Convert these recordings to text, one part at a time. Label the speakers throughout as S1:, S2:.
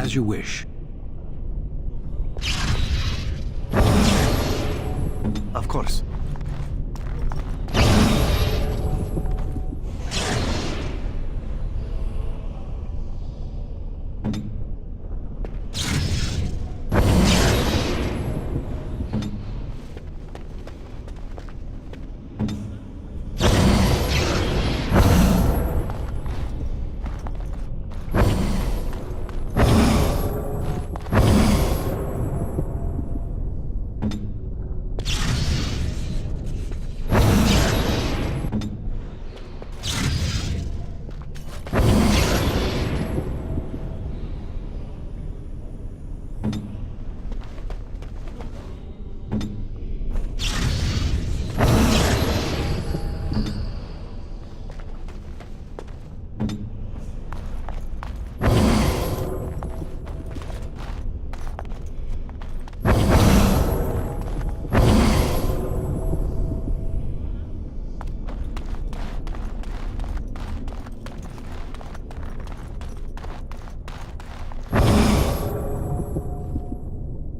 S1: As you wish.
S2: Of course.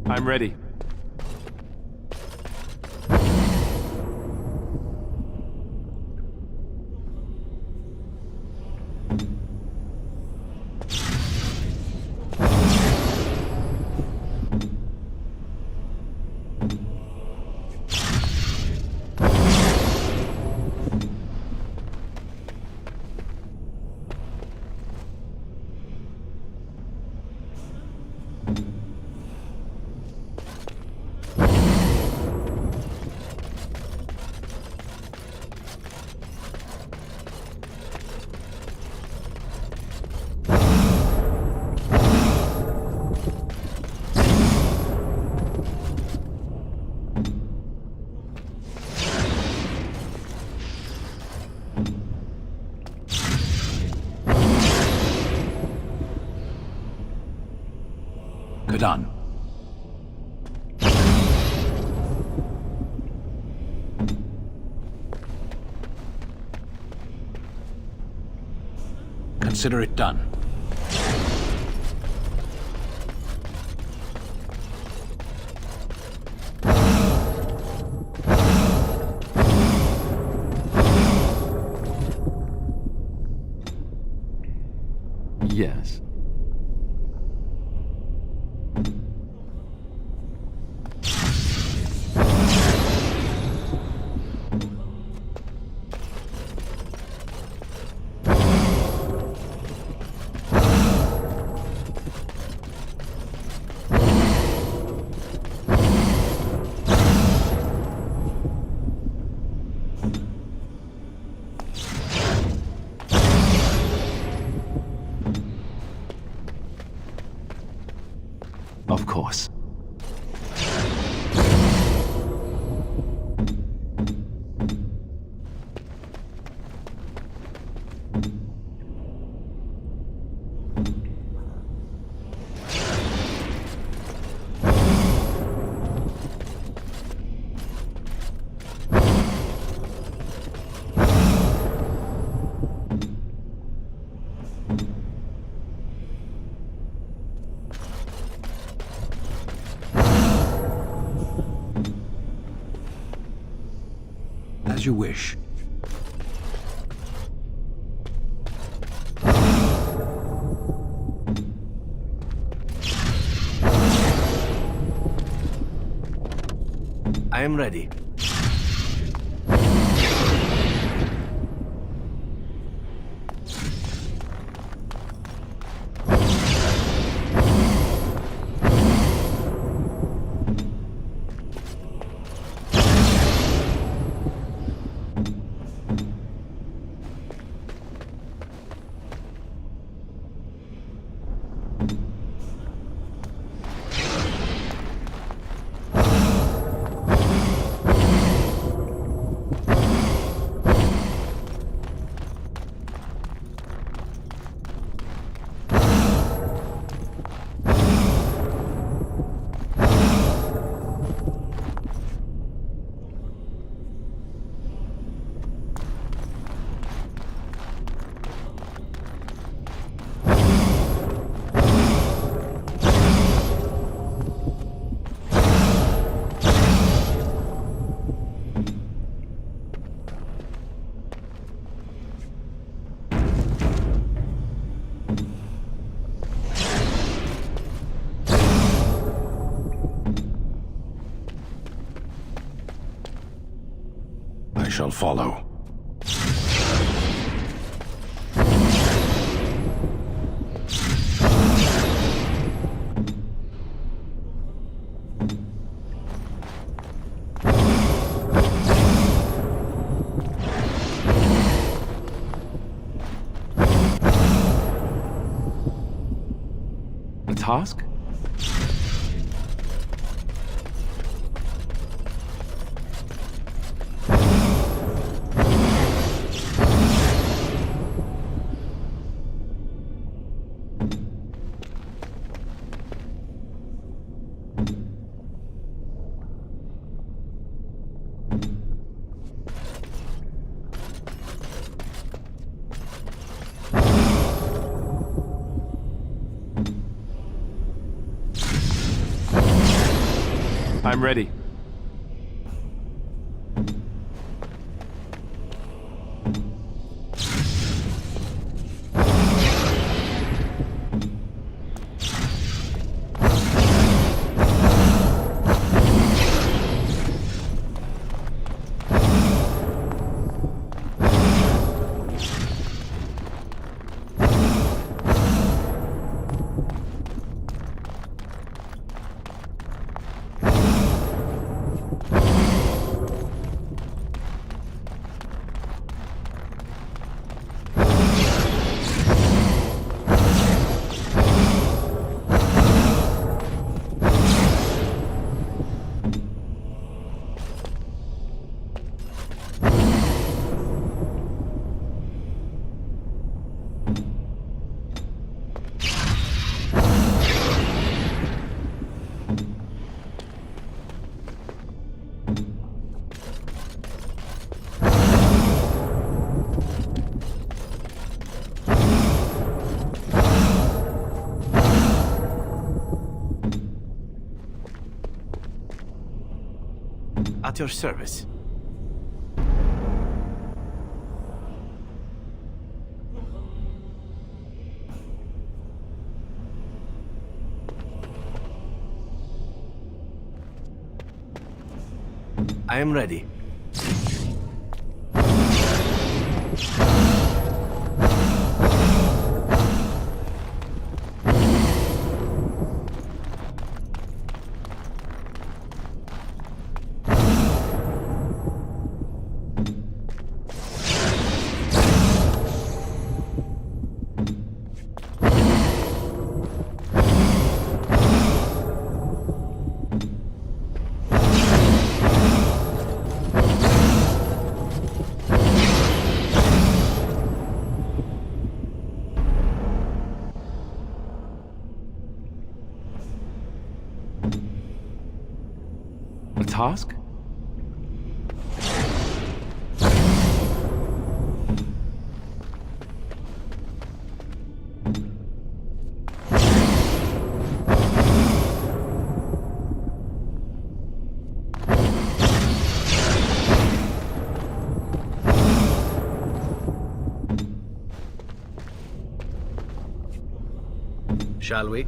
S3: I'm ready.
S1: Done. Consider it done.
S3: Yes. Of course.
S1: As you wish.
S2: I am ready.
S1: shall follow.
S3: A task? I'm ready.
S2: At your service. I am ready.
S3: A task?
S2: Shall we?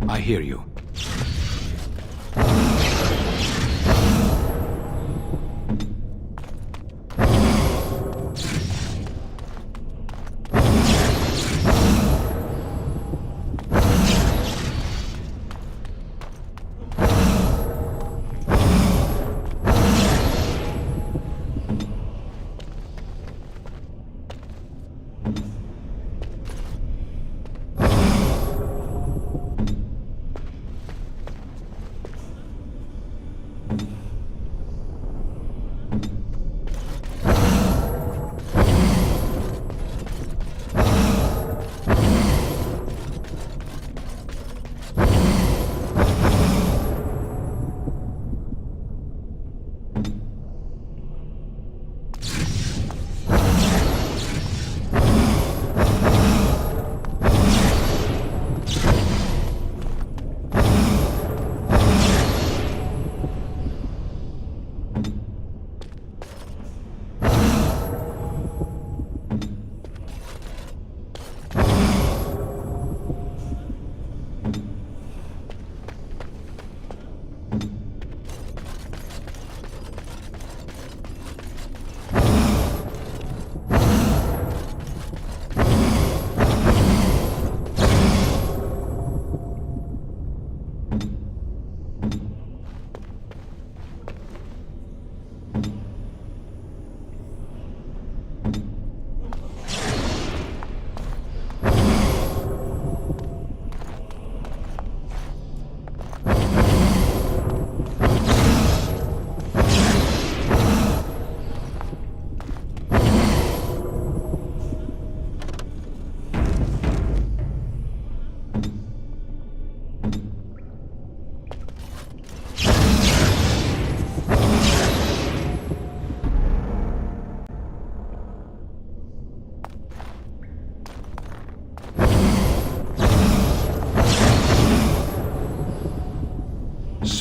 S1: I hear you.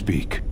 S1: speak.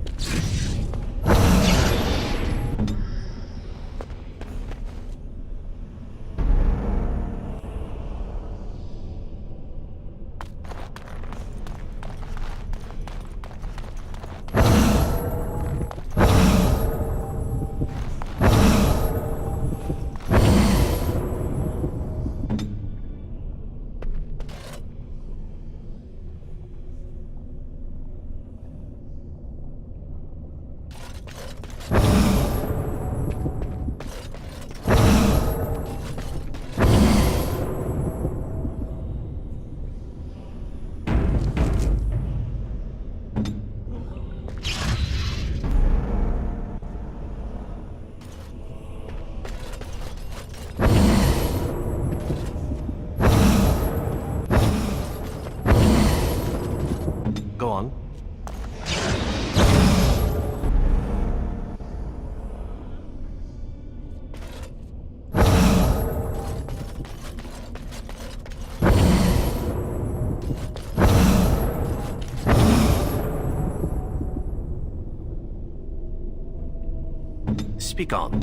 S2: Go on. Speak on.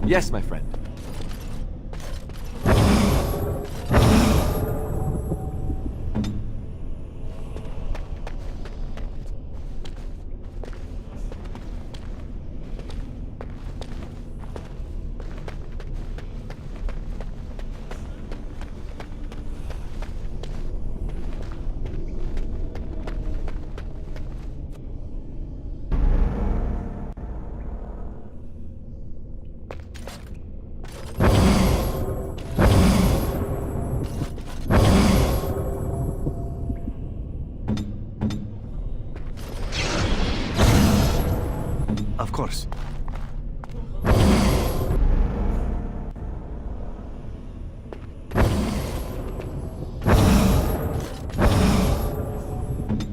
S3: Yes, my friend.
S2: Of course.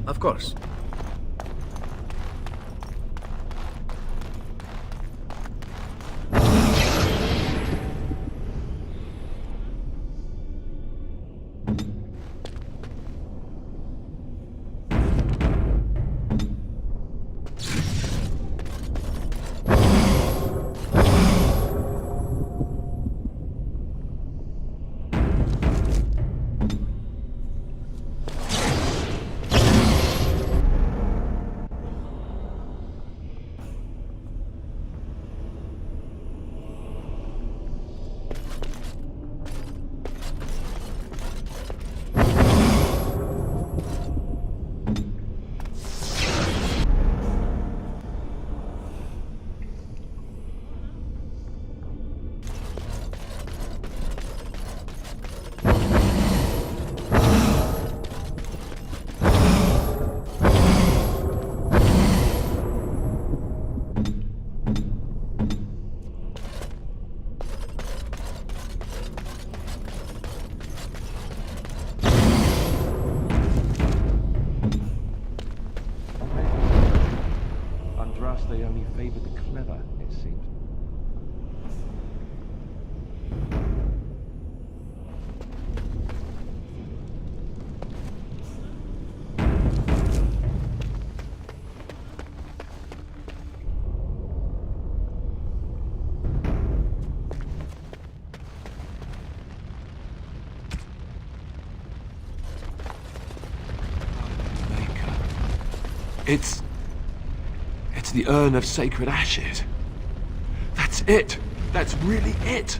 S2: Of course.
S3: They only favor the clever, it seems. Maker. It's the urn of sacred ashes. That's it. That's really it.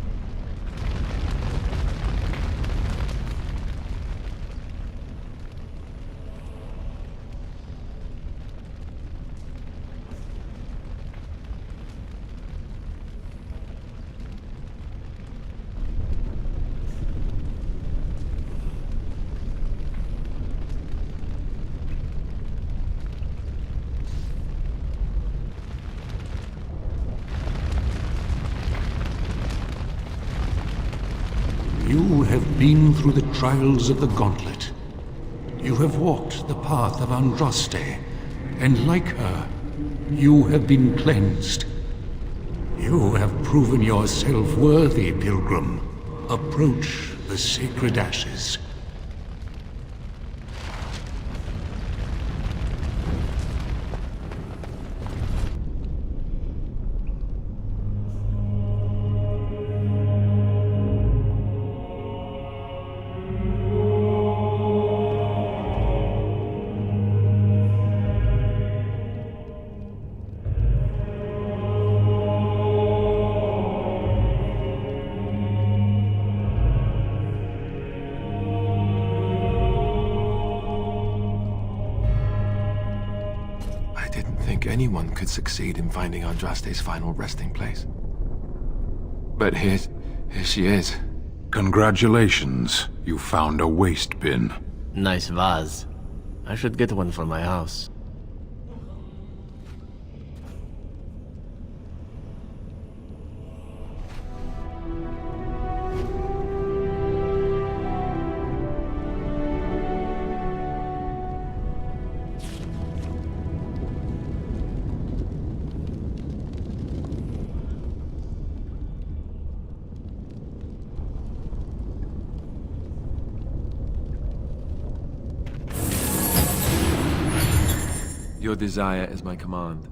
S1: You have been through the trials of the Gauntlet. You have walked the path of Andraste, and like her, you have been cleansed. You have proven yourself worthy, Pilgrim. Approach the sacred ashes.
S3: anyone could succeed in finding Andraste's final resting place. But here she is.
S4: Congratulations, you found a waste bin.
S2: Nice vase. I should get one for my house.
S3: Your desire is my command.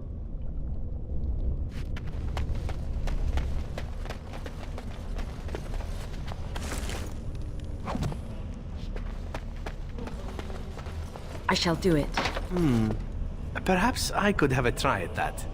S5: I shall do it.
S2: Perhaps I could have a try at that.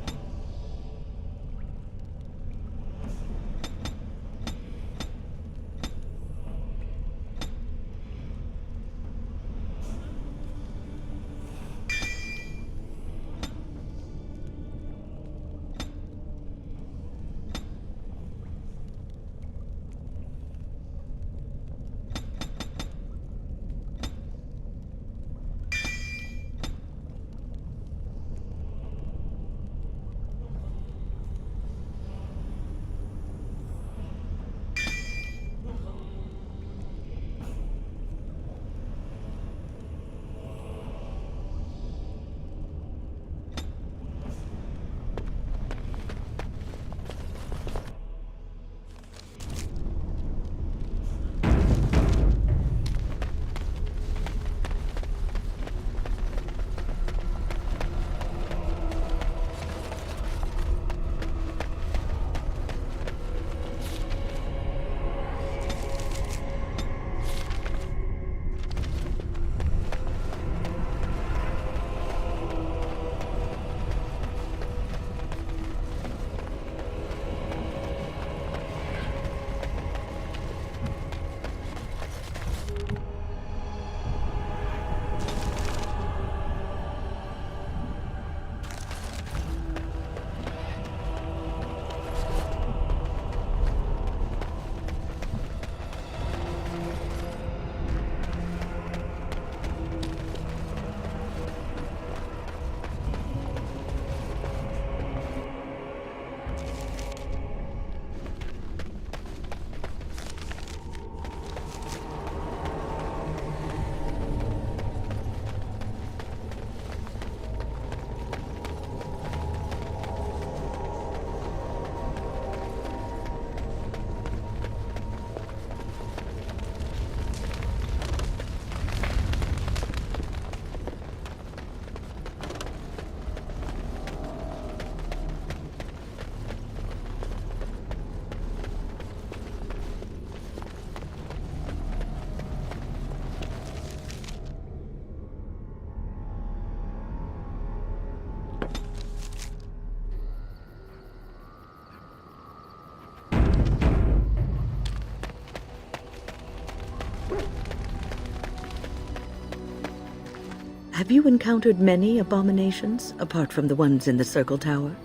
S5: Have you encountered many abominations, apart from the ones in the Circle Tower?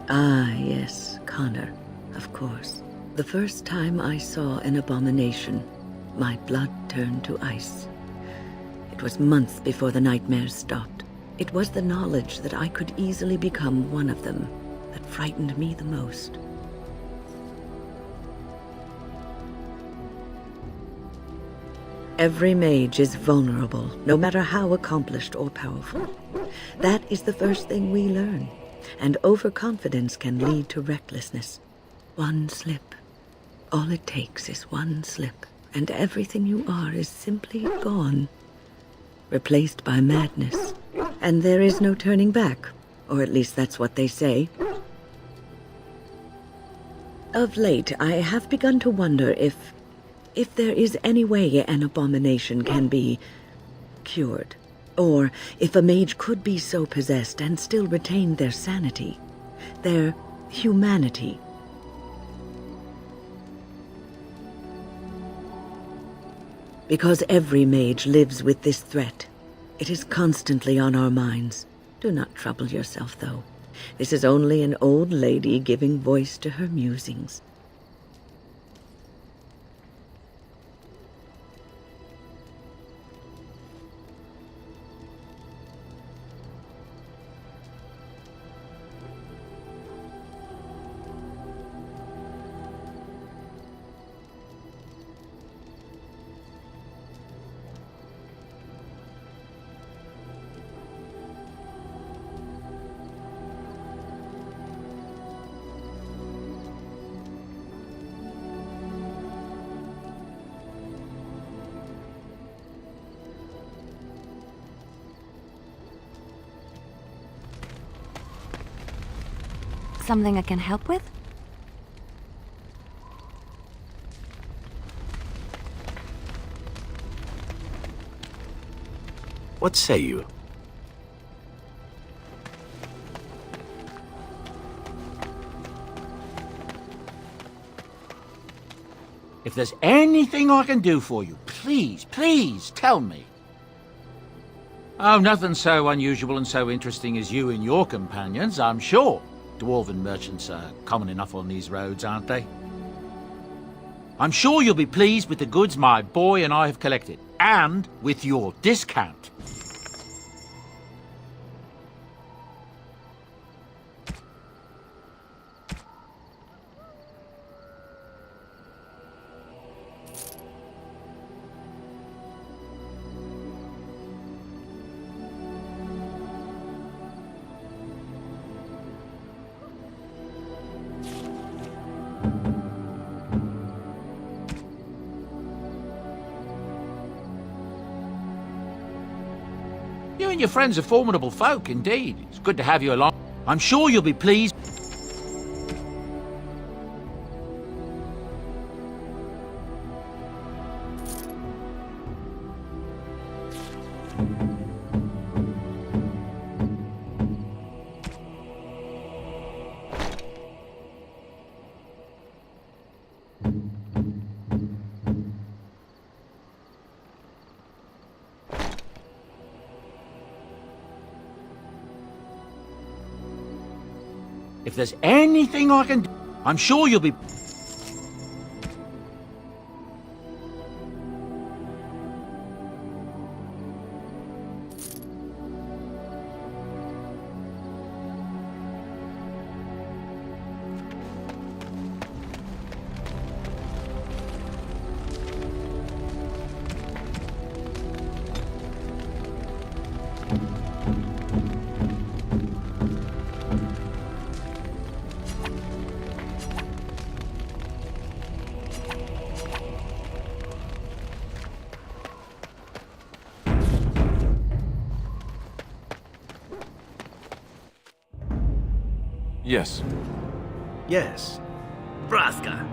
S5: Ah, yes, Connor, of course. The first time I saw an abomination, my blood turned to ice. It was months before the nightmares stopped. It was the knowledge that I could easily become one of them that frightened me the most. Every mage is vulnerable, no matter how accomplished or powerful. That is the first thing we learn, and overconfidence can lead to recklessness. One slip. All it takes is one slip, and everything you are is simply gone, replaced by madness. And there is no turning back, or at least that's what they say. Of late, I have begun to wonder if there is any way an abomination can be cured, or if a mage could be so possessed and still retain their sanity, their humanity. Because every mage lives with this threat. It is constantly on our minds. Do not trouble yourself, though. This is only an old lady giving voice to her musings.
S6: Something I can help with?
S2: What say you?
S7: If there's anything I can do for you, please tell me. Oh, nothing so unusual and so interesting as you and your companions, I'm sure. Dwarven merchants are common enough on these roads, aren't they? I'm sure you'll be pleased with the goods my boy and I have collected, and with your discount. You and your friends are formidable folk, indeed. It's good to have you along. I'm sure you'll be pleased. If there's anything I can do, I'm sure you'll be...
S3: Yes.
S2: Yes. Braska.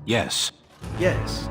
S4: Yes.
S2: Yes.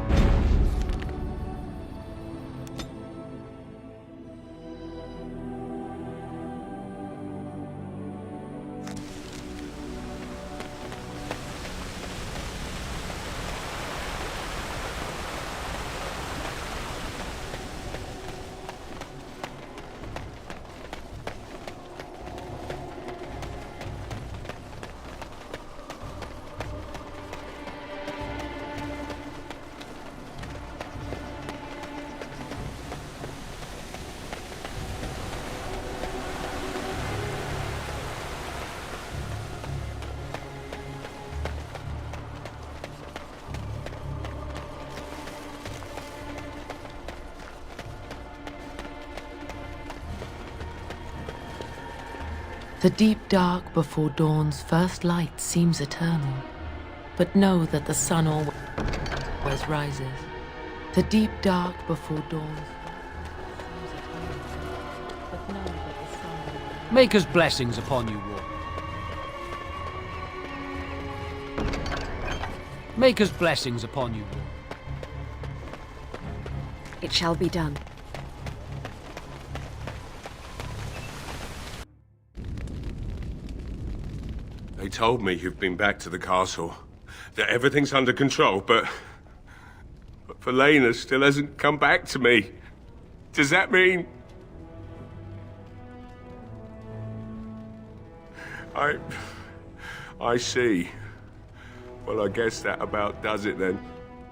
S8: The deep dark before dawn's first light seems eternal, but know that the sun always rises. The deep dark before dawn's but know that the sun
S7: Maker's blessings upon you, War. Maker's blessings upon you, War.
S6: It shall be done.
S9: They told me you've been back to the castle, that everything's under control, but Valena still hasn't come back to me. Does that mean... I see. Well, I guess that about does it then.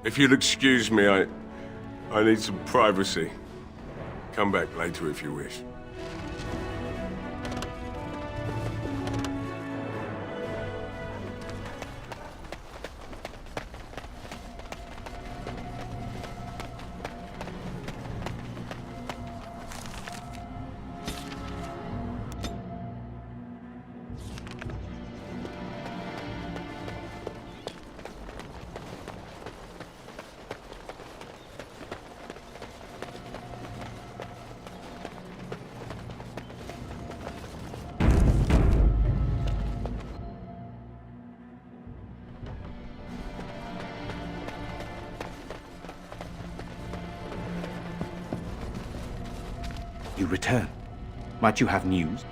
S9: If you'll excuse me, I need some privacy. Come back later if you wish.
S10: You return. Might you have news?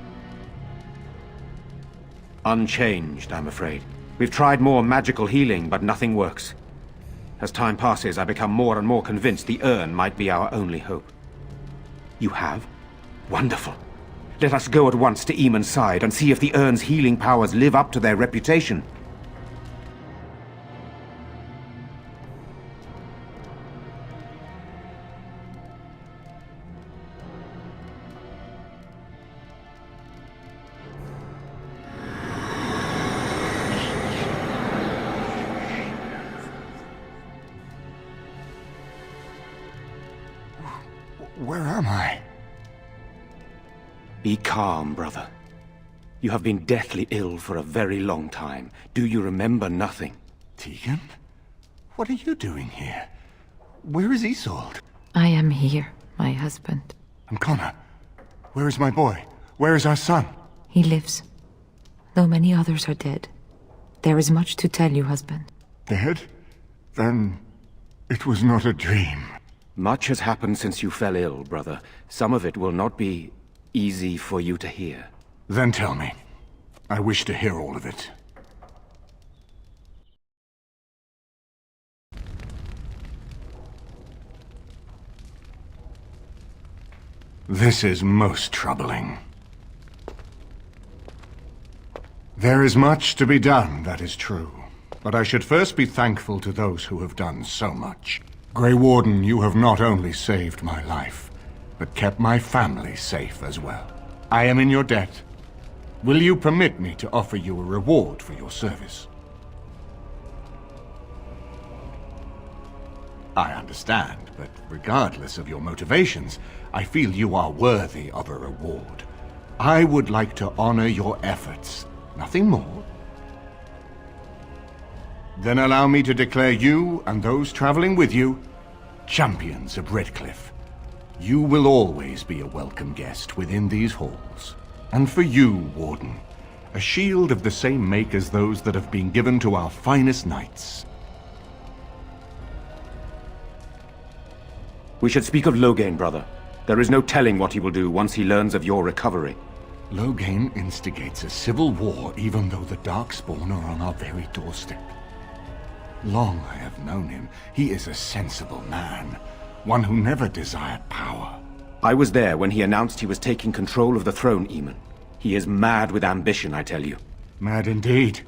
S10: Unchanged, I'm afraid. We've tried more magical healing, but nothing works. As time passes, I become more and more convinced the urn might be our only hope. You have? Wonderful. Let us go at once to Eamon's side and see if the urn's healing powers live up to their reputation.
S4: Where am I?
S10: Be calm, brother. You have been deathly ill for a very long time. Do you remember nothing?
S4: Tegan? What are you doing here? Where is Isolde?
S8: I am here, my husband.
S4: And Connor? Where is my boy? Where is our son?
S8: He lives, though many others are dead. There is much to tell you, husband.
S4: Dead? Then it was not a dream.
S10: Much has happened since you fell ill, brother. Some of it will not be easy for you to hear.
S4: Then tell me. I wish to hear all of it. This is most troubling. There is much to be done, that is true. But I should first be thankful to those who have done so much. Grey Warden, you have not only saved my life, but kept my family safe as well. I am in your debt. Will you permit me to offer you a reward for your service? I understand, but regardless of your motivations, I feel you are worthy of a reward. I would like to honor your efforts, nothing more. Then allow me to declare you and those traveling with you champions of Redcliffe. You will always be a welcome guest within these halls. And for you, Warden, a shield of the same make as those that have been given to our finest knights.
S10: We should speak of Loghain, brother. There is no telling what he will do once he learns of your recovery.
S4: Loghain instigates a civil war even though the Darkspawn are on our very doorstep. Long I have known him. He is a sensible man, one who never desired power.
S10: I was there when he announced he was taking control of the throne, Eamon. He is mad with ambition, I tell you.
S4: Mad indeed.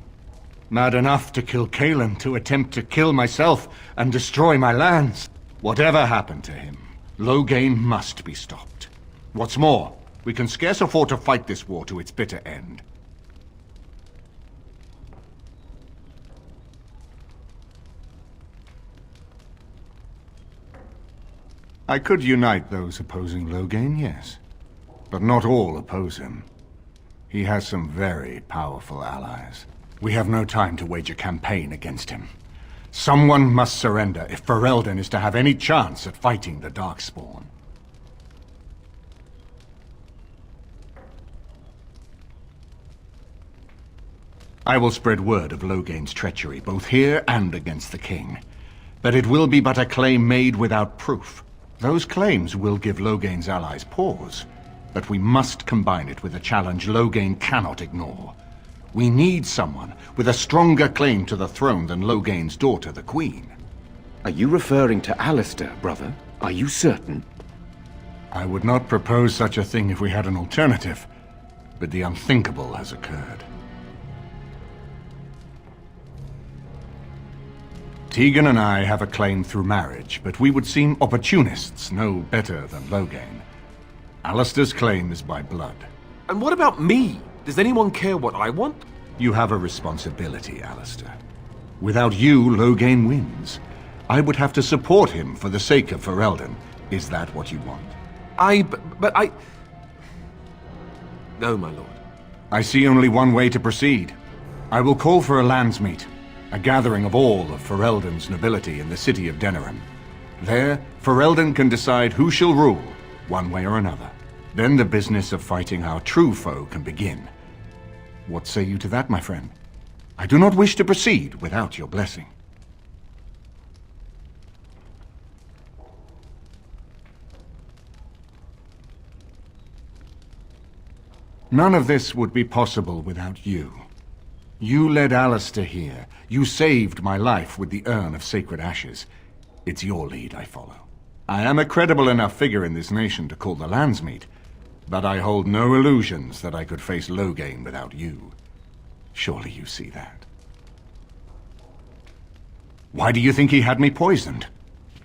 S4: Mad enough to kill Cailan, to attempt to kill myself and destroy my lands. Whatever happened to him, Loghain must be stopped. What's more, we can scarce afford to fight this war to its bitter end. I could unite those opposing Loghain, yes. But not all oppose him. He has some very powerful allies. We have no time to wage a campaign against him. Someone must surrender if Ferelden is to have any chance at fighting the Darkspawn. I will spread word of Loghain's treachery, both here and against the king. But it will be but a claim made without proof. Those claims will give Loghain's allies pause, but we must combine it with a challenge Loghain cannot ignore. We need someone with a stronger claim to the throne than Loghain's daughter, the Queen.
S10: Are you referring to Alistair, brother? Are you certain?
S4: I would not propose such a thing if we had an alternative, but the unthinkable has occurred. Tegan and I have a claim through marriage, but we would seem opportunists no better than Loghain. Alistair's claim is by blood.
S3: And what about me? Does anyone care what I want?
S4: You have a responsibility, Alistair. Without you, Loghain wins. I would have to support him for the sake of Ferelden. Is that what you want?
S3: But I... No, my lord.
S4: I see only one way to proceed. I will call for a landsmeet, a gathering of all of Ferelden's nobility in the city of Denerim. There, Ferelden can decide who shall rule, one way or another. Then the business of fighting our true foe can begin. What say you to that, my friend? I do not wish to proceed without your blessing. None of this would be possible without you. You led Alistair here. You saved my life with the Urn of Sacred Ashes. It's your lead I follow. I am a credible enough figure in this nation to call the landsmeet, but I hold no illusions that I could face Loghain without you. Surely you see that. Why do you think he had me poisoned?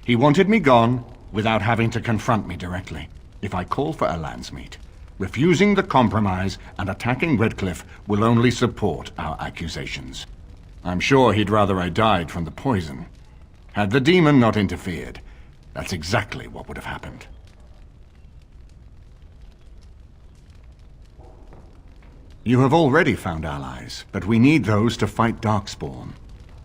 S4: He wanted me gone without having to confront me directly. If I call for a landsmeet, refusing the compromise and attacking Redcliffe will only support our accusations. I'm sure he'd rather I died from the poison. Had the demon not interfered, that's exactly what would have happened. You have already found allies, but we need those to fight Darkspawn.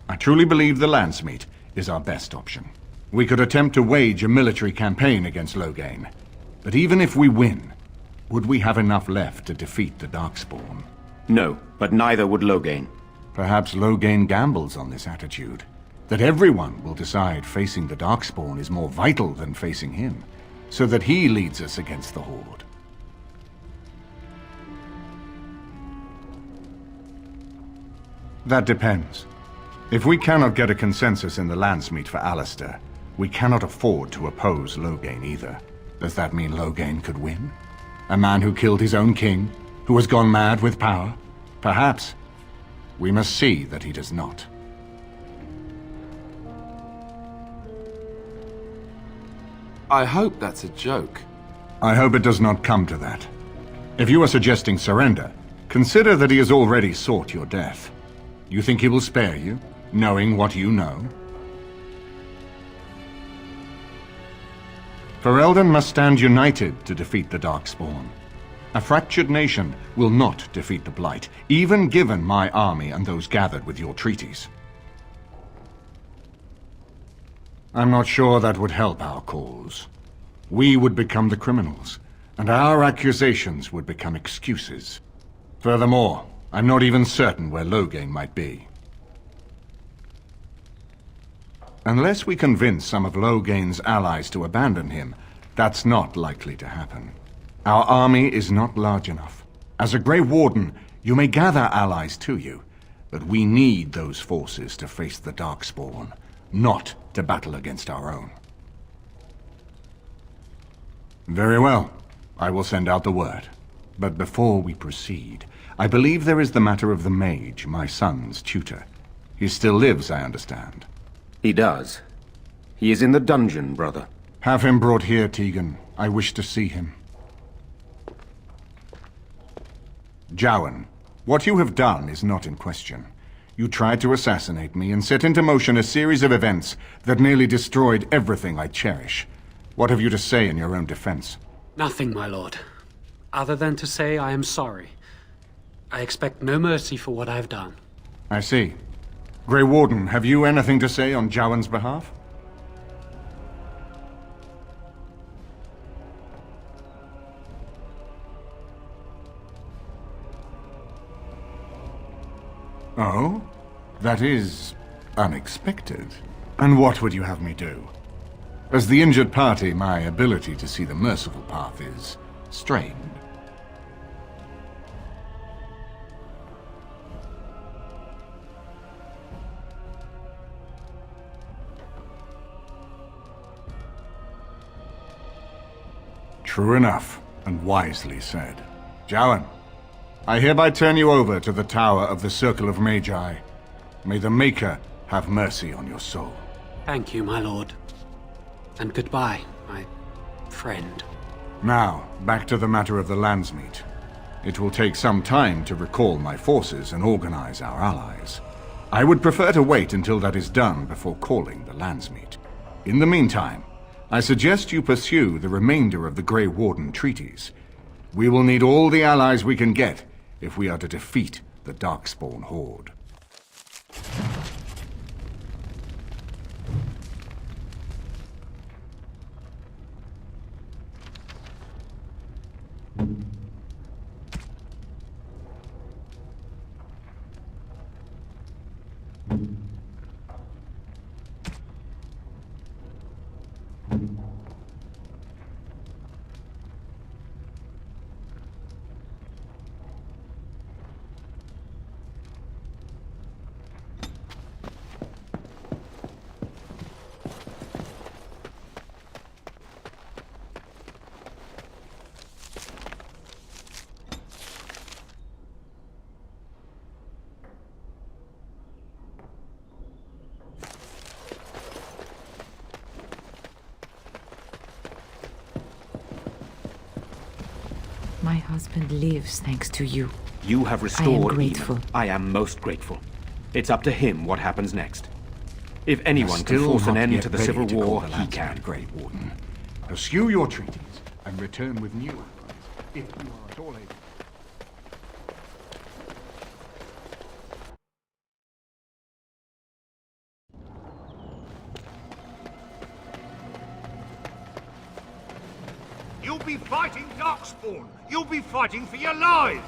S4: I truly believe the landsmeet is our best option. We could attempt to wage a military campaign against Loghain, but even if we win, would we have enough left to defeat the Darkspawn?
S10: No, but neither would Loghain.
S4: Perhaps Loghain gambles on this attitude, that everyone will decide facing the Darkspawn is more vital than facing him, so that he leads us against the Horde. That depends. If we cannot get a consensus in the landsmeet for Alistair, we cannot afford to oppose Loghain either. Does that mean Loghain could win? A man who killed his own king, who has gone mad with power? Perhaps. We must see that he does not.
S3: I hope that's a joke.
S4: I hope it does not come to that. If you are suggesting surrender, consider that he has already sought your death. You think he will spare you, knowing what you know? Ferelden must stand united to defeat the Darkspawn. A fractured nation will not defeat the Blight, even given my army and those gathered with your treaties. I'm not sure that would help our cause. We would become the criminals, and our accusations would become excuses. Furthermore, I'm not even certain where Loghain might be. Unless we convince some of Loghain's allies to abandon him, that's not likely to happen. Our army is not large enough. As a Grey Warden, you may gather allies to you, but we need those forces to face the Darkspawn, not to battle against our own. Very well. I will send out the word. But before we proceed, I believe there is the matter of the mage, my son's tutor. He still lives, I understand.
S10: He does. He is in the dungeon, brother.
S4: Have him brought here, Tegan. I wish to see him. Jowan, what you have done is not in question. You tried to assassinate me and set into motion a series of events that nearly destroyed everything I cherish. What have you to say in your own defense?
S11: Nothing, my lord. Other than to say I am sorry. I expect no mercy for what I have done.
S4: I see. Grey Warden, have you anything to say on Jowan's behalf? Oh? That is unexpected. And what would you have me do? As the injured party, my ability to see the merciful path is strained. True enough, and wisely said. Jowan, I hereby turn you over to the Tower of the Circle of Magi. May the Maker have mercy on your soul.
S11: Thank you, my lord. And goodbye, my friend.
S4: Now, back to the matter of the Landsmeet. It will take some time to recall my forces and organize our allies. I would prefer to wait until that is done before calling the Landsmeet. In the meantime, I suggest you pursue the remainder of the Grey Warden treaties. We will need all the allies we can get if we are to defeat the Darkspawn Horde.
S8: My husband lives thanks to you.
S10: You have restored
S8: grateful.
S10: Eamon. I am most grateful. It's up to him what happens next. If anyone can
S4: Still
S10: force an
S4: not
S10: end
S4: yet
S10: to the
S4: ready
S10: Civil
S4: to call
S10: War,
S4: the
S10: he
S4: Landsmeet,
S10: can.
S4: Grey Warden. Pursue your treaties and return with new allies, if you are at all able.
S12: You'll be fighting Darkspawn! You'll be fighting for your lives!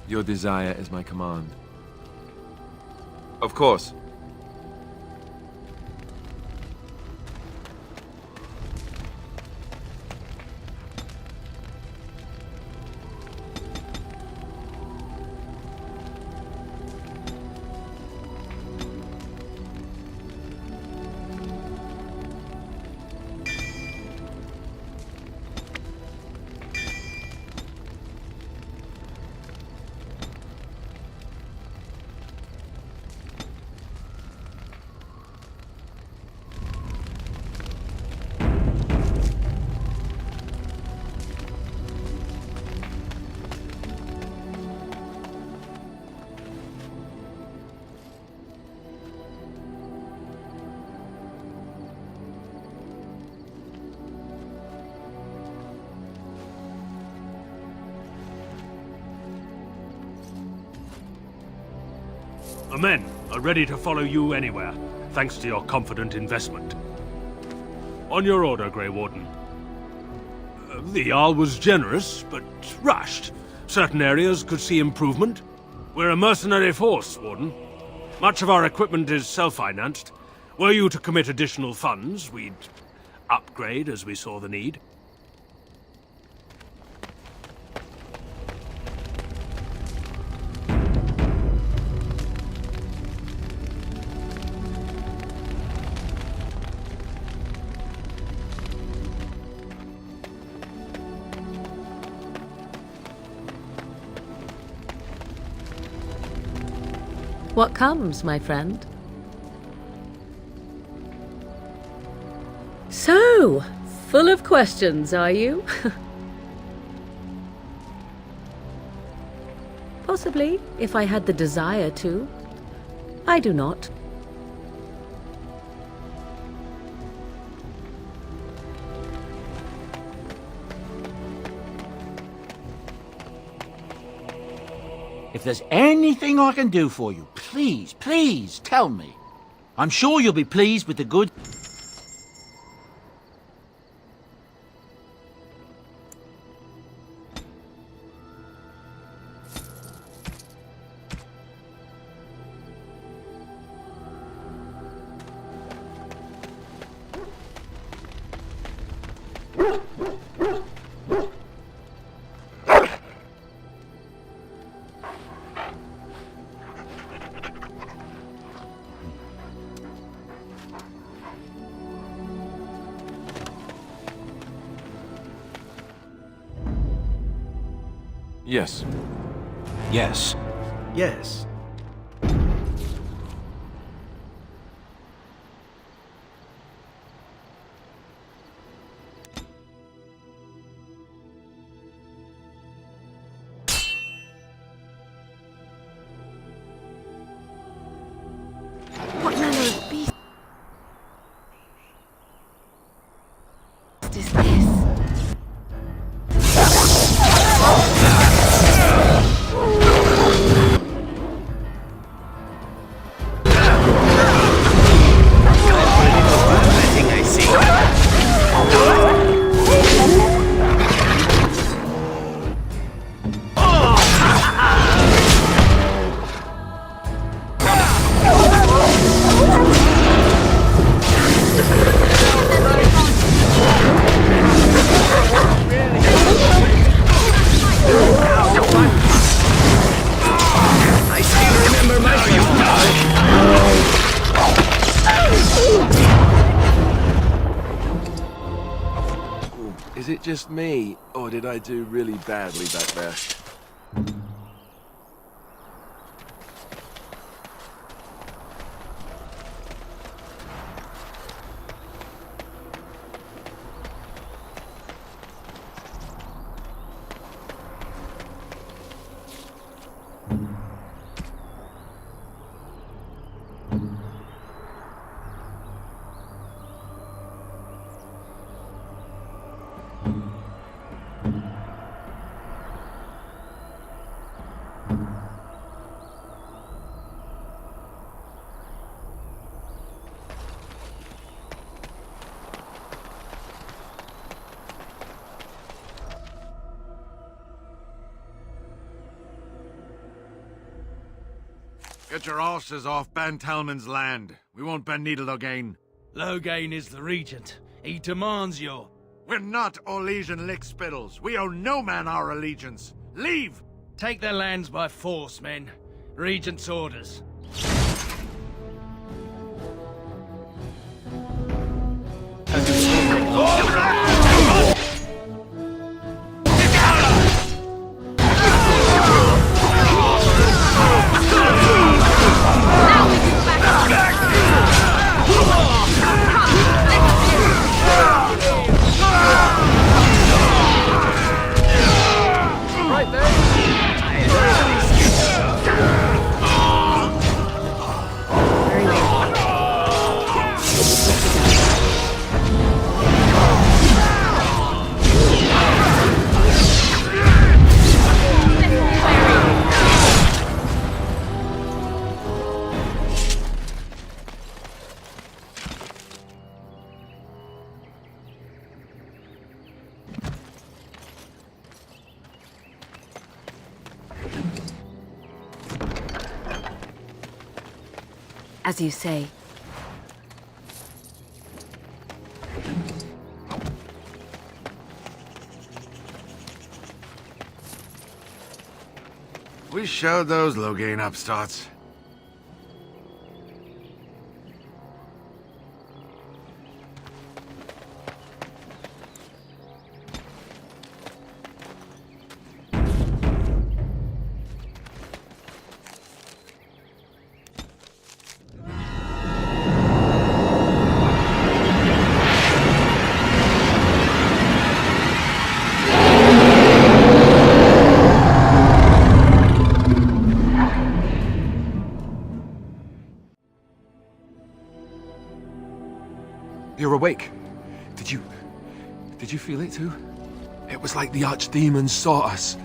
S3: Your desire is my command. Of course.
S13: The men are ready to follow you anywhere, thanks to your confident investment. On your order, Grey Warden. The Jarl was generous, but rushed. Certain areas could see improvement. We're a mercenary force, Warden. Much of our equipment is self-financed. Were you to commit additional funds, we'd upgrade as we saw the need.
S8: What comes, my friend? So, full of questions, are you? Possibly, if I had the desire to. I do not.
S7: If there's anything I can do for you, please, please tell me. I'm sure you'll be pleased with the good...
S3: Yes.
S10: Yes.
S14: Yes.
S6: What manner of beast is this?
S3: Is it just me, or did I do really badly back there?
S15: Get your arses off Ben Talman's land. We won't bend needle again.
S14: Loghain is the regent. He demands your...
S15: We're not Orlesian lickspittles. We owe no man our allegiance. Leave!
S14: Take their lands by force, men. Regent's orders.
S6: As you say.
S15: We showed those Loghain upstarts.
S3: You're awake. Did you feel it too? It was like the archdemon saw us.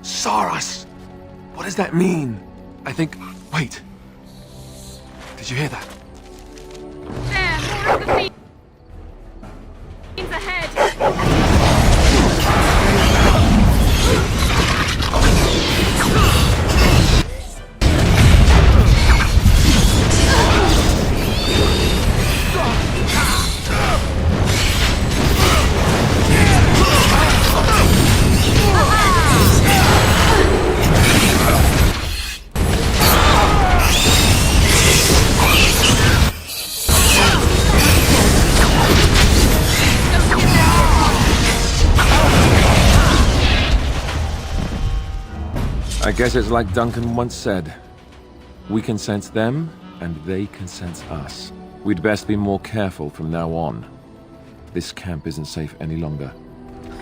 S3: Saw us! What does that mean? I think... Wait. Did you hear that?
S6: There, more of the fiends ahead!
S3: guess it's like Duncan once said. We can sense them, and they can sense us. We'd best be more careful from now on. This camp isn't safe any longer.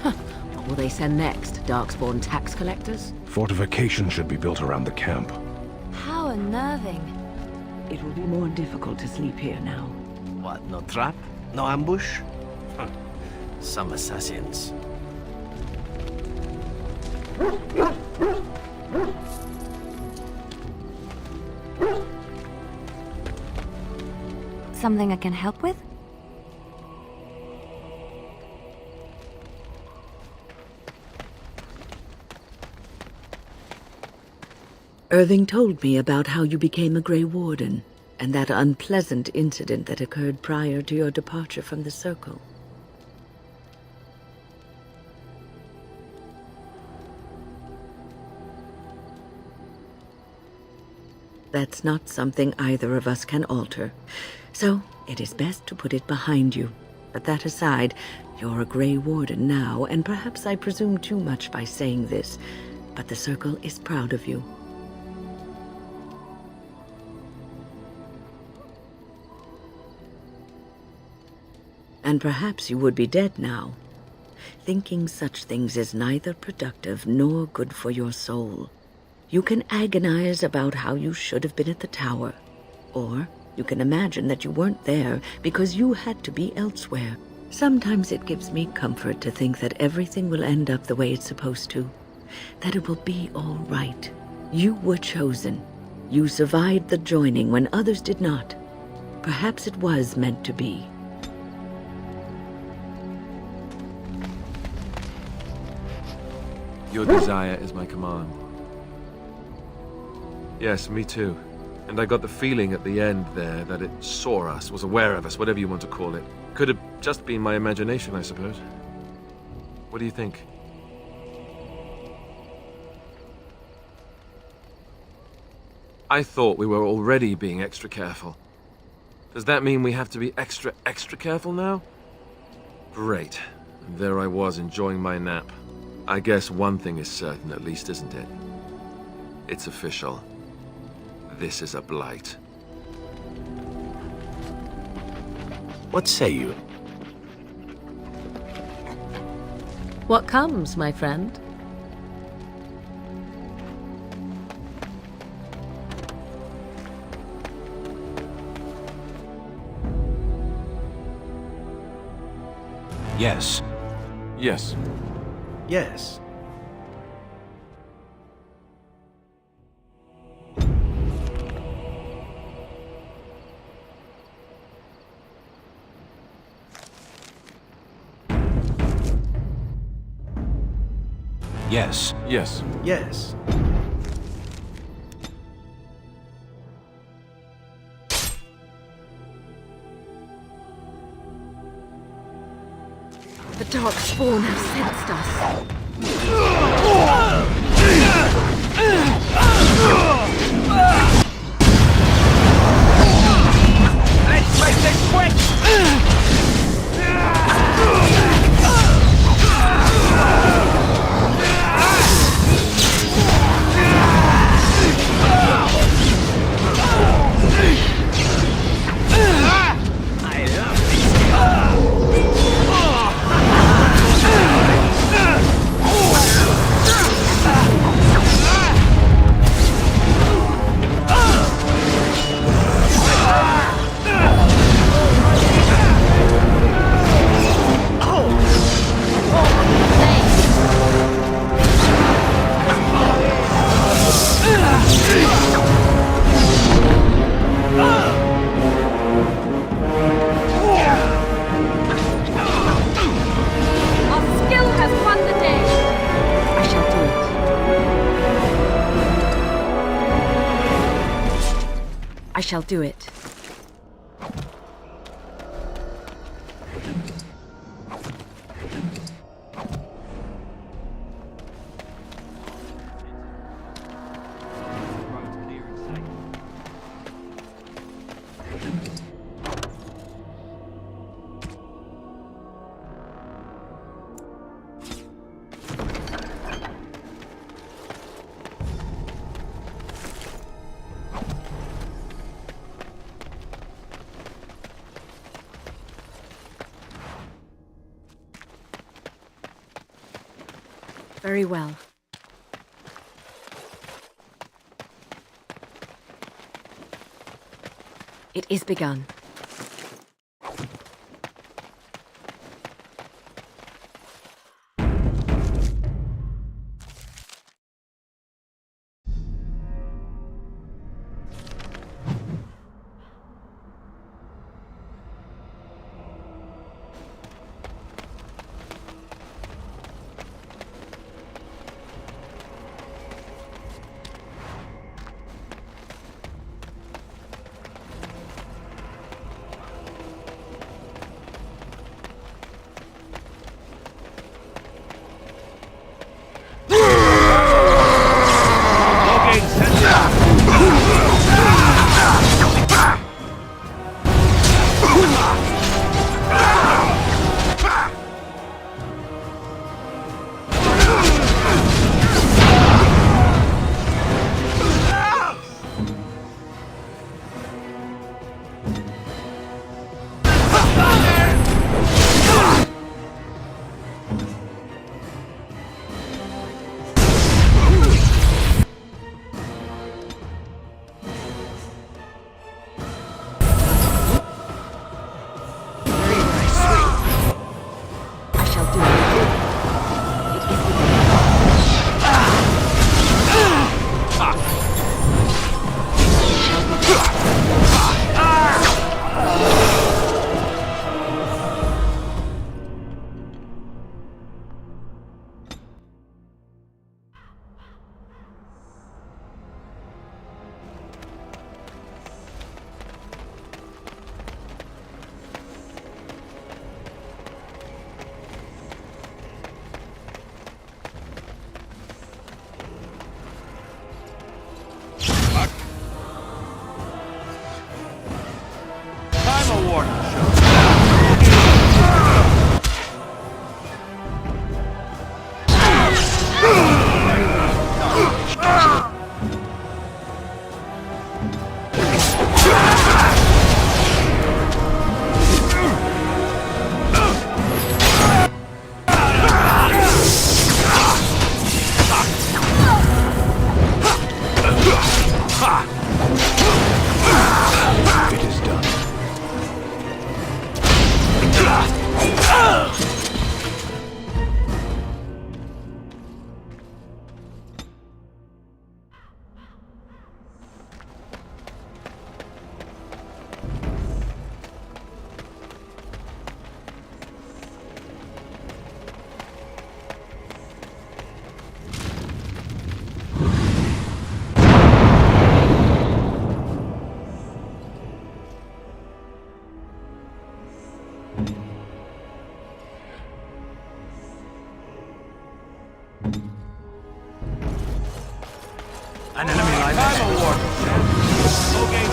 S6: What will they send next? Darkspawn tax collectors?
S16: Fortification should be built around the camp.
S6: How unnerving.
S5: It will be more difficult to sleep here now.
S2: What, no trap? No ambush? Some assassins.
S6: Something I can help with?
S5: Irving told me about how you became a Grey Warden, and that unpleasant incident that occurred prior to your departure from the Circle. That's not something either of us can alter, so it is best to put it behind you. But that aside, you're a Grey Warden now, and perhaps I presume too much by saying this, but the Circle is proud of you. And perhaps you would be dead now. Thinking such things is neither productive nor good for your soul. You can agonize about how you should have been at the tower, or you can imagine that you weren't there because you had to be elsewhere. Sometimes it gives me comfort to think that everything will end up the way it's supposed to, that it will be all right. You were chosen. You survived the joining when others did not. Perhaps it was meant to be.
S3: Your desire is my command. Yes, me too. And I got the feeling at the end there that it saw us, was aware of us, whatever you want to call it. Could have just been my imagination, I suppose. What do you think? I thought we were already being extra careful. Does that mean we have to be extra careful now? Great. And there I was enjoying my nap. I guess one thing is certain at least, isn't it? It's official. This is a blight.
S2: What say you?
S8: What comes, my friend?
S16: Yes.
S3: Yes.
S2: Yes.
S16: Yes.
S3: Yes.
S2: Yes.
S6: The Darkspawn have sensed us.
S14: Let's make this quick!
S6: I shall do it. Very well. It is begun.
S12: An enemy lies ahead. I'm a warden. Okay,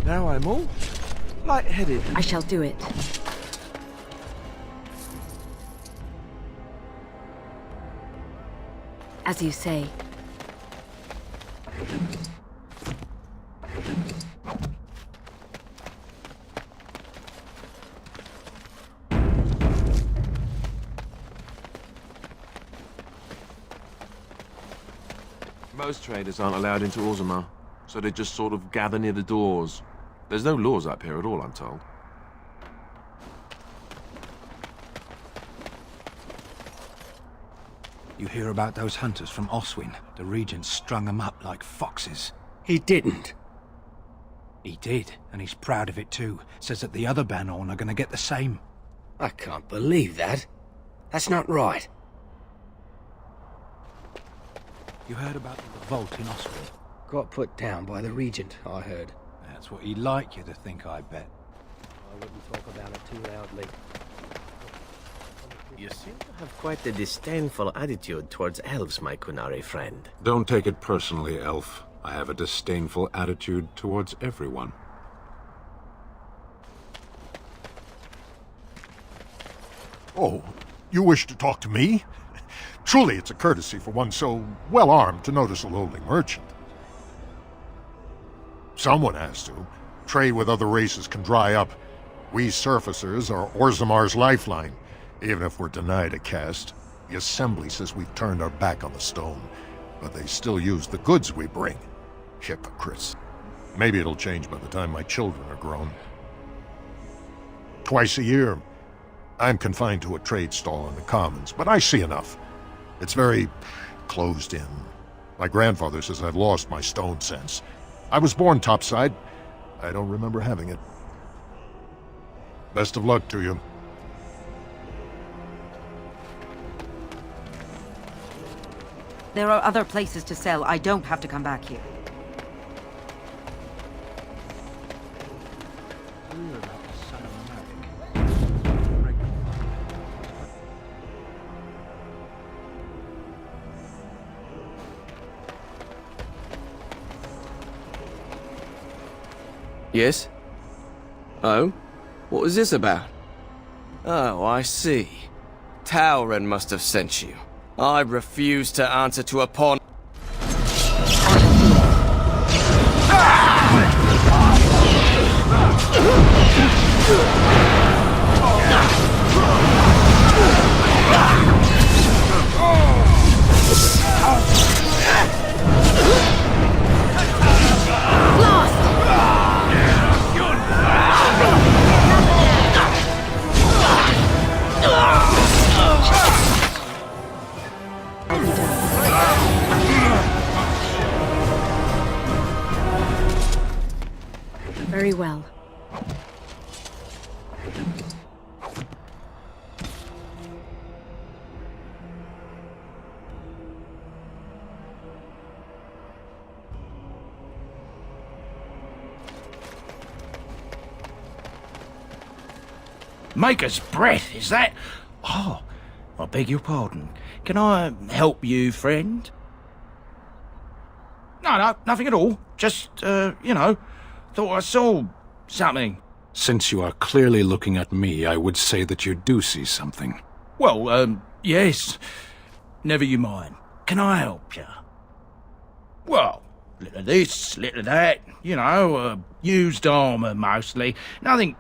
S17: Now I'm all lightheaded.
S6: I shall do it. As you say.
S9: Most traders aren't allowed into Orzammar, so they just sort of gather near the doors. There's no laws up here at all, I'm told.
S18: You hear about those hunters from Oswin? The Regent strung them up like foxes.
S14: He didn't.
S18: He did, and he's proud of it too. Says that the other Bannorn are gonna get the same.
S14: I can't believe that. That's not right.
S18: You heard about the revolt in Oswin?
S14: Got put down by the Regent, I heard.
S18: That's what he'd like you to think, I bet.
S14: I wouldn't talk about it too loudly.
S2: You seem to have quite a disdainful attitude towards elves, my Qunari friend.
S16: Don't take it personally, Elf. I have a disdainful attitude towards everyone.
S19: Oh, you wish to talk to me? Truly, it's a courtesy for one so well-armed to notice a lowly merchant. Someone has to. Trade with other races can dry up. We surfacers are Orzammar's lifeline. Even if we're denied a caste, the Assembly says we've turned our back on the stone, but they still use the goods we bring. Hypocrites. Maybe it'll change by the time my children are grown. Twice a year, I'm confined to a trade stall in the Commons, but I see enough. It's very closed in. My grandfather says I've lost my stone sense. I was born topside. I don't remember having it. Best of luck to you.
S20: There are other places to sell. I don't have to come back here.
S14: Yes? Oh? What was this about? Oh, I see. Tauren must have sent you. I refuse to answer to a pawn.
S20: Very well.
S12: Maker's breath, is that? Oh, I beg your pardon. Can I help you, friend? No, nothing at all. Just, you know, thought I saw something.
S16: Since you are clearly looking at me, I would say that you do see something.
S12: Well, yes. Never you mind. Can I help you? Well, little of this, little of that. You know, used armor mostly. Nothing,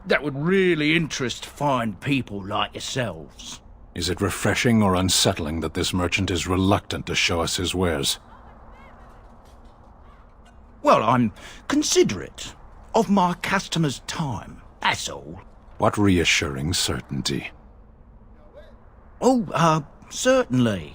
S12: that would really interest fine people like yourselves.
S16: Is it refreshing or unsettling that this merchant is reluctant to show us his wares?
S12: Well, I'm considerate of my customers' time, that's all.
S16: What reassuring certainty.
S12: Oh, certainly.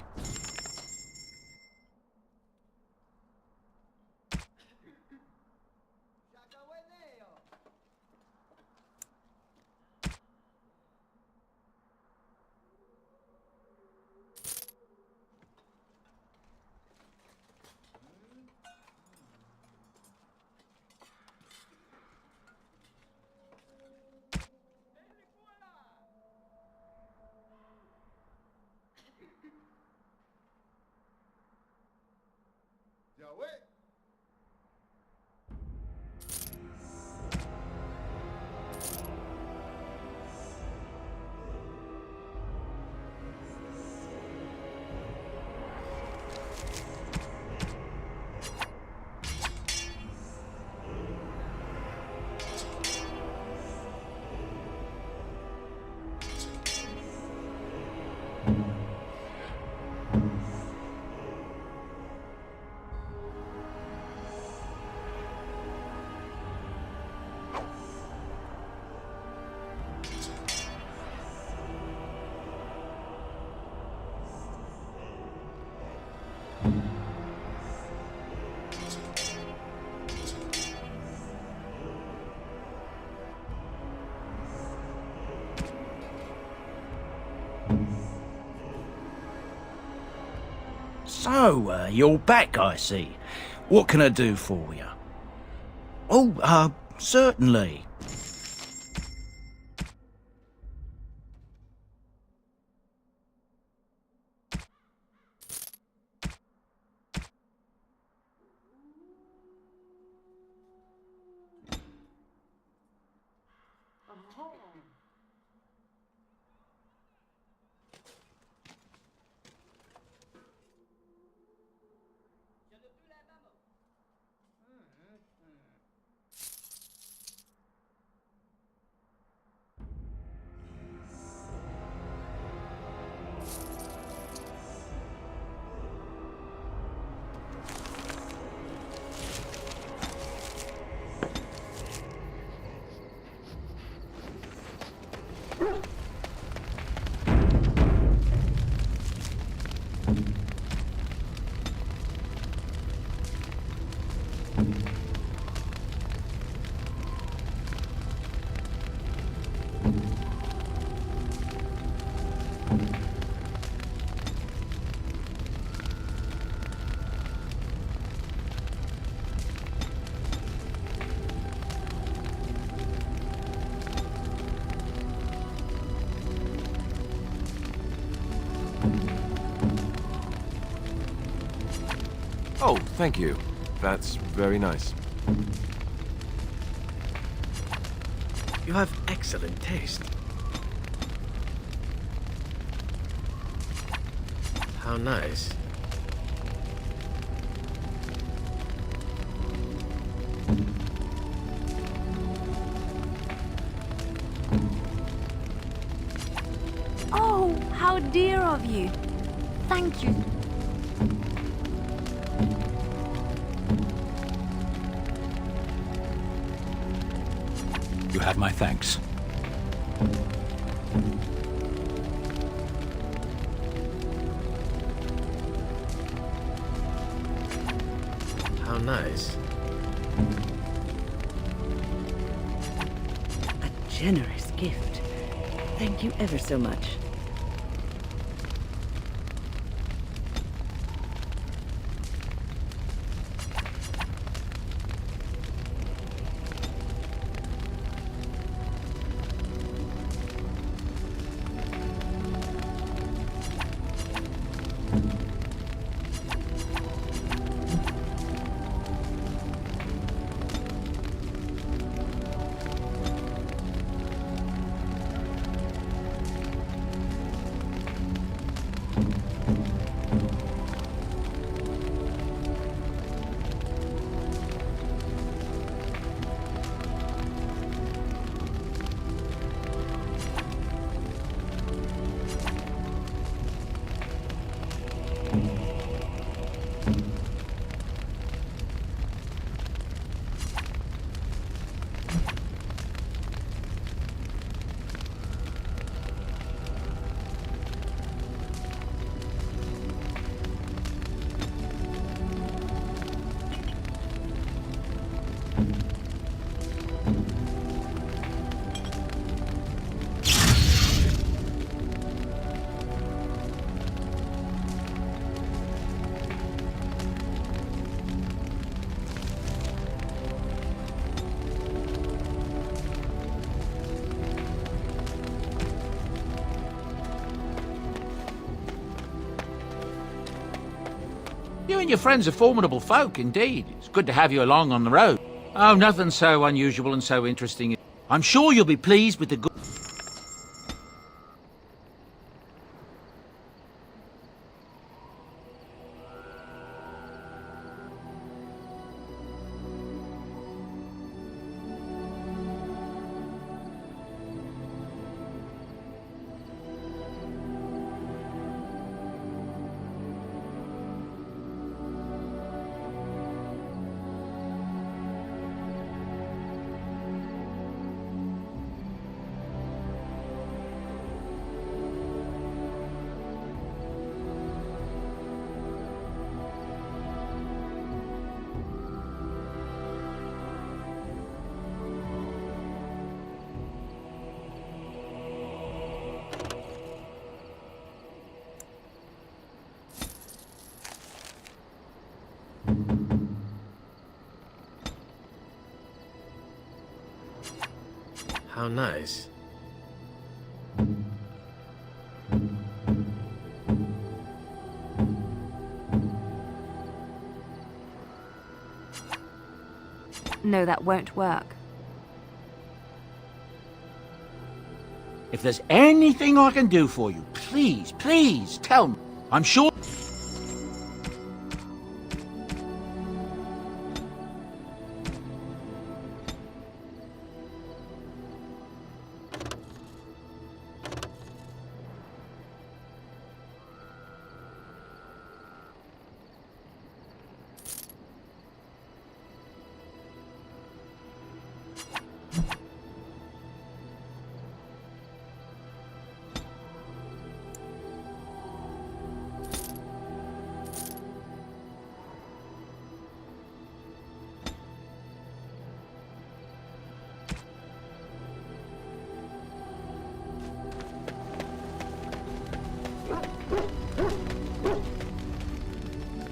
S12: So, you're back, I see. What can I do for you? Oh, certainly.
S3: Oh, thank you. That's very nice.
S2: You have excellent taste. How nice.
S21: Oh, how dear of you. Thank you.
S18: You have my thanks.
S2: How nice.
S5: A generous gift. Thank you ever so much.
S7: You and your friends are formidable folk, indeed. It's good to have you along on the road. Oh, nothing so unusual and so interesting. I'm sure you'll be pleased with the good...
S2: How nice.
S21: No, that won't work.
S7: If there's anything I can do for you, please, please tell me. I'm sure...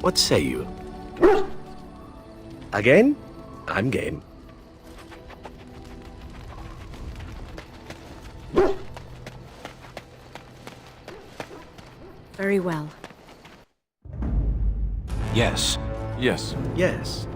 S2: What say you? Again? I'm game.
S21: Very well.
S18: Yes.
S16: Yes.
S2: Yes.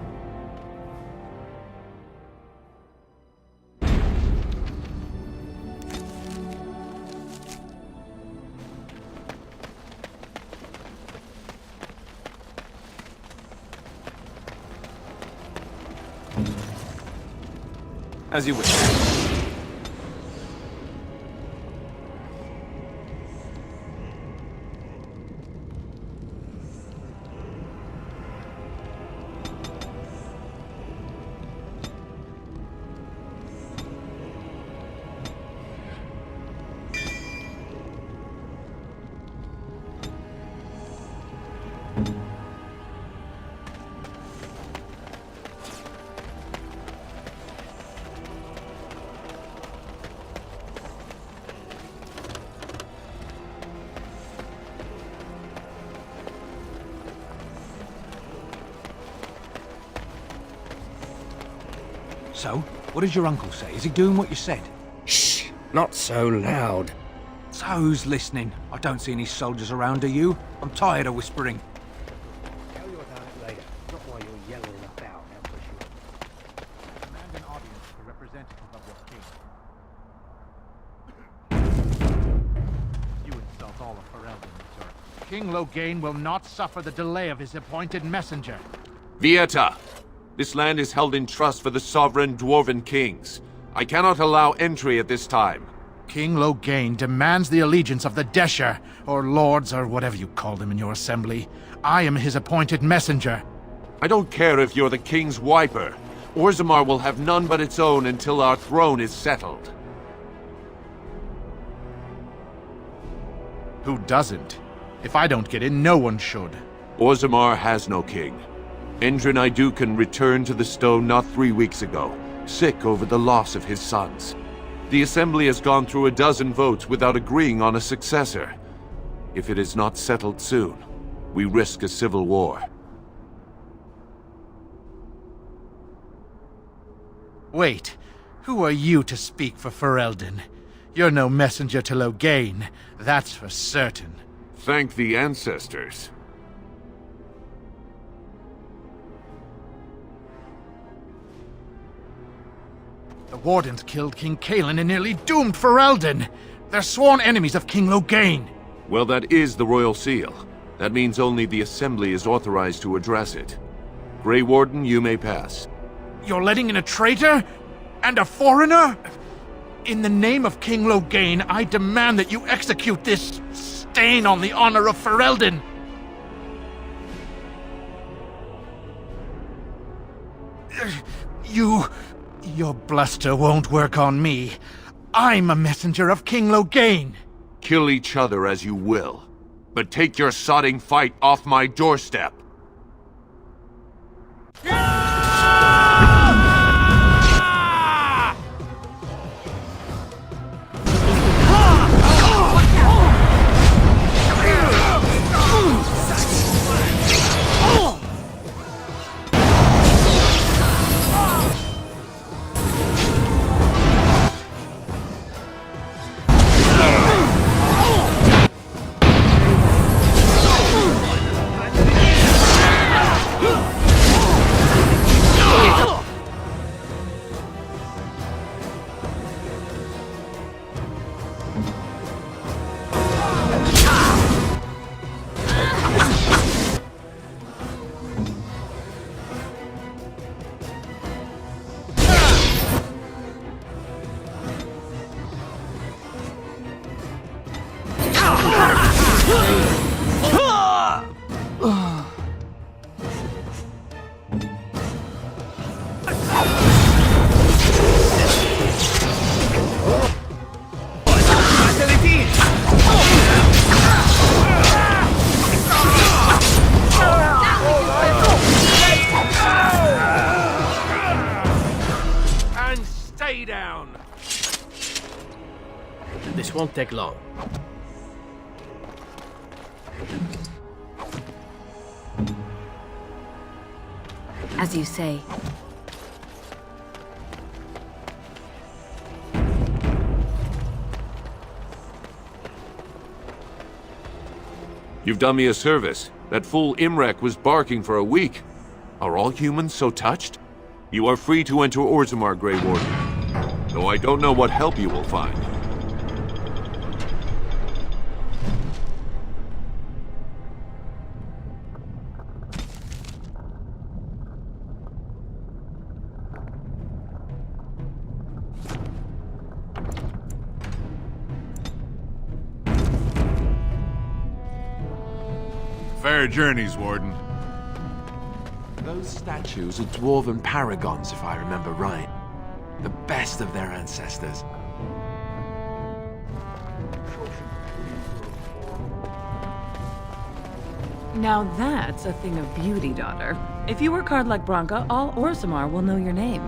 S16: As you wish.
S18: So, what does your uncle say? Is he doing what you said?
S14: Shh! Not so loud.
S18: So who's listening? I don't see any soldiers around, do you? I'm tired of whispering.
S1: Tell you about it later. Not while you're yelling about, that's for sure. Command an audience with the representative of your king. You insult all of Ferelden, sir.
S12: King Loghain will not suffer the delay of his appointed messenger.
S9: Vieta! This land is held in trust for the sovereign Dwarven kings. I cannot allow entry at this time.
S12: King Loghain demands the allegiance of the Desher, or lords, or whatever you call them in your assembly. I am his appointed messenger.
S9: I don't care if you're the king's wiper. Orzammar will have none but its own until our throne is settled.
S12: Who doesn't? If I don't get in, no one should.
S9: Orzammar has no king. Endrin Iduken returned to the stone not 3 weeks ago, sick over the loss of his sons. The Assembly has gone through a dozen votes without agreeing on a successor. If it is not settled soon, we risk a civil war.
S12: Wait, who are you to speak for Ferelden? You're no messenger to Loghain, that's for certain.
S9: Thank the ancestors.
S12: The Wardens killed King Cailan and nearly doomed Ferelden. They're sworn enemies of King Loghain.
S9: Well, that is the Royal Seal. That means only the Assembly is authorized to address it. Grey Warden, you may pass.
S12: You're letting in a traitor? And a foreigner? In the name of King Loghain, I demand that you execute this stain on the honor of Ferelden. Your bluster won't work on me. I'm a messenger of King Loghain.
S9: Kill each other as you will, but take your sodding fight off my doorstep.
S15: And stay down!
S2: This won't take long.
S6: As you say.
S9: You've done me a service. That fool Imrek was barking for a week. Are all humans so touched? You are free to enter Orzammar, Grey Warden. Though I don't know what help you will find.
S15: Fair journeys, Warden.
S3: Those statues are dwarven paragons, if I remember right. The best of their ancestors.
S11: Now that's a thing of beauty, daughter. If you work hard like Branka, all Orzammar will know your name.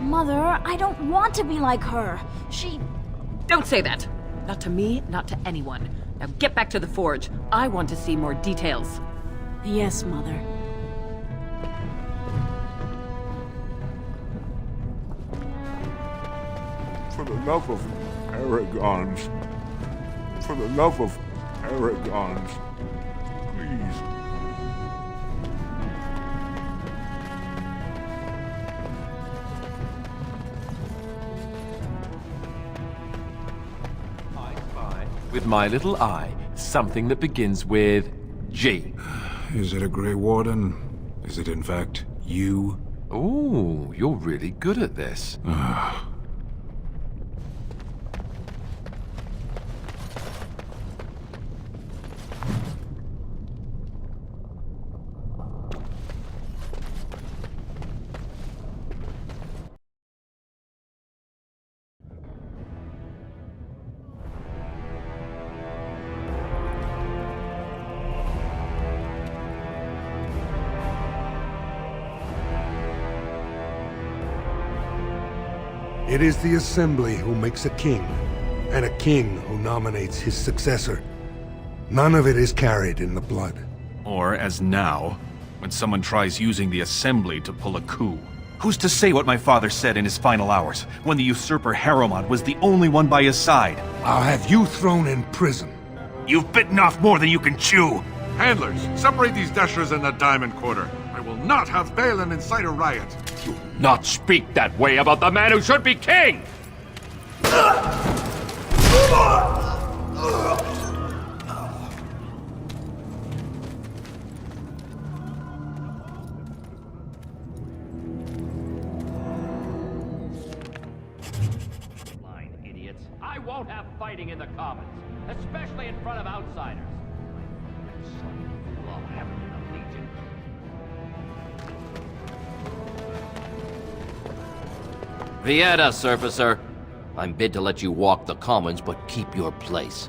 S22: Mother, I don't want to be like her. She...
S11: Don't say that! Not to me, not to anyone. Now get back to the forge. I want to see more details.
S22: Yes, Mother.
S23: For the love of Aragons. For the love of Aragons. Please.
S3: With my little eye, something that begins with G.
S18: Is it a Grey Warden? Is it in fact you?
S3: Ooh, you're really good at this.
S24: It is the Assembly who makes a king, and a king who nominates his successor. None of it is carried in the blood.
S25: Or, as now, when someone tries using the Assembly to pull a coup. Who's to say what my father said in his final hours, when the usurper Harrowmont was the only one by his side?
S24: I'll have you thrown in prison.
S25: You've bitten off more than you can chew!
S15: Handlers, separate these dashers in the Diamond Quarter. I will not have Balin incite a riot.
S26: Not speak that way about the man who should be king!
S27: Blind idiots. I won't have fighting in the Commons, especially in front of outsiders. Love having a legion.
S28: Vieta, Surfacer. I'm bid to let you walk the Commons, but keep your place.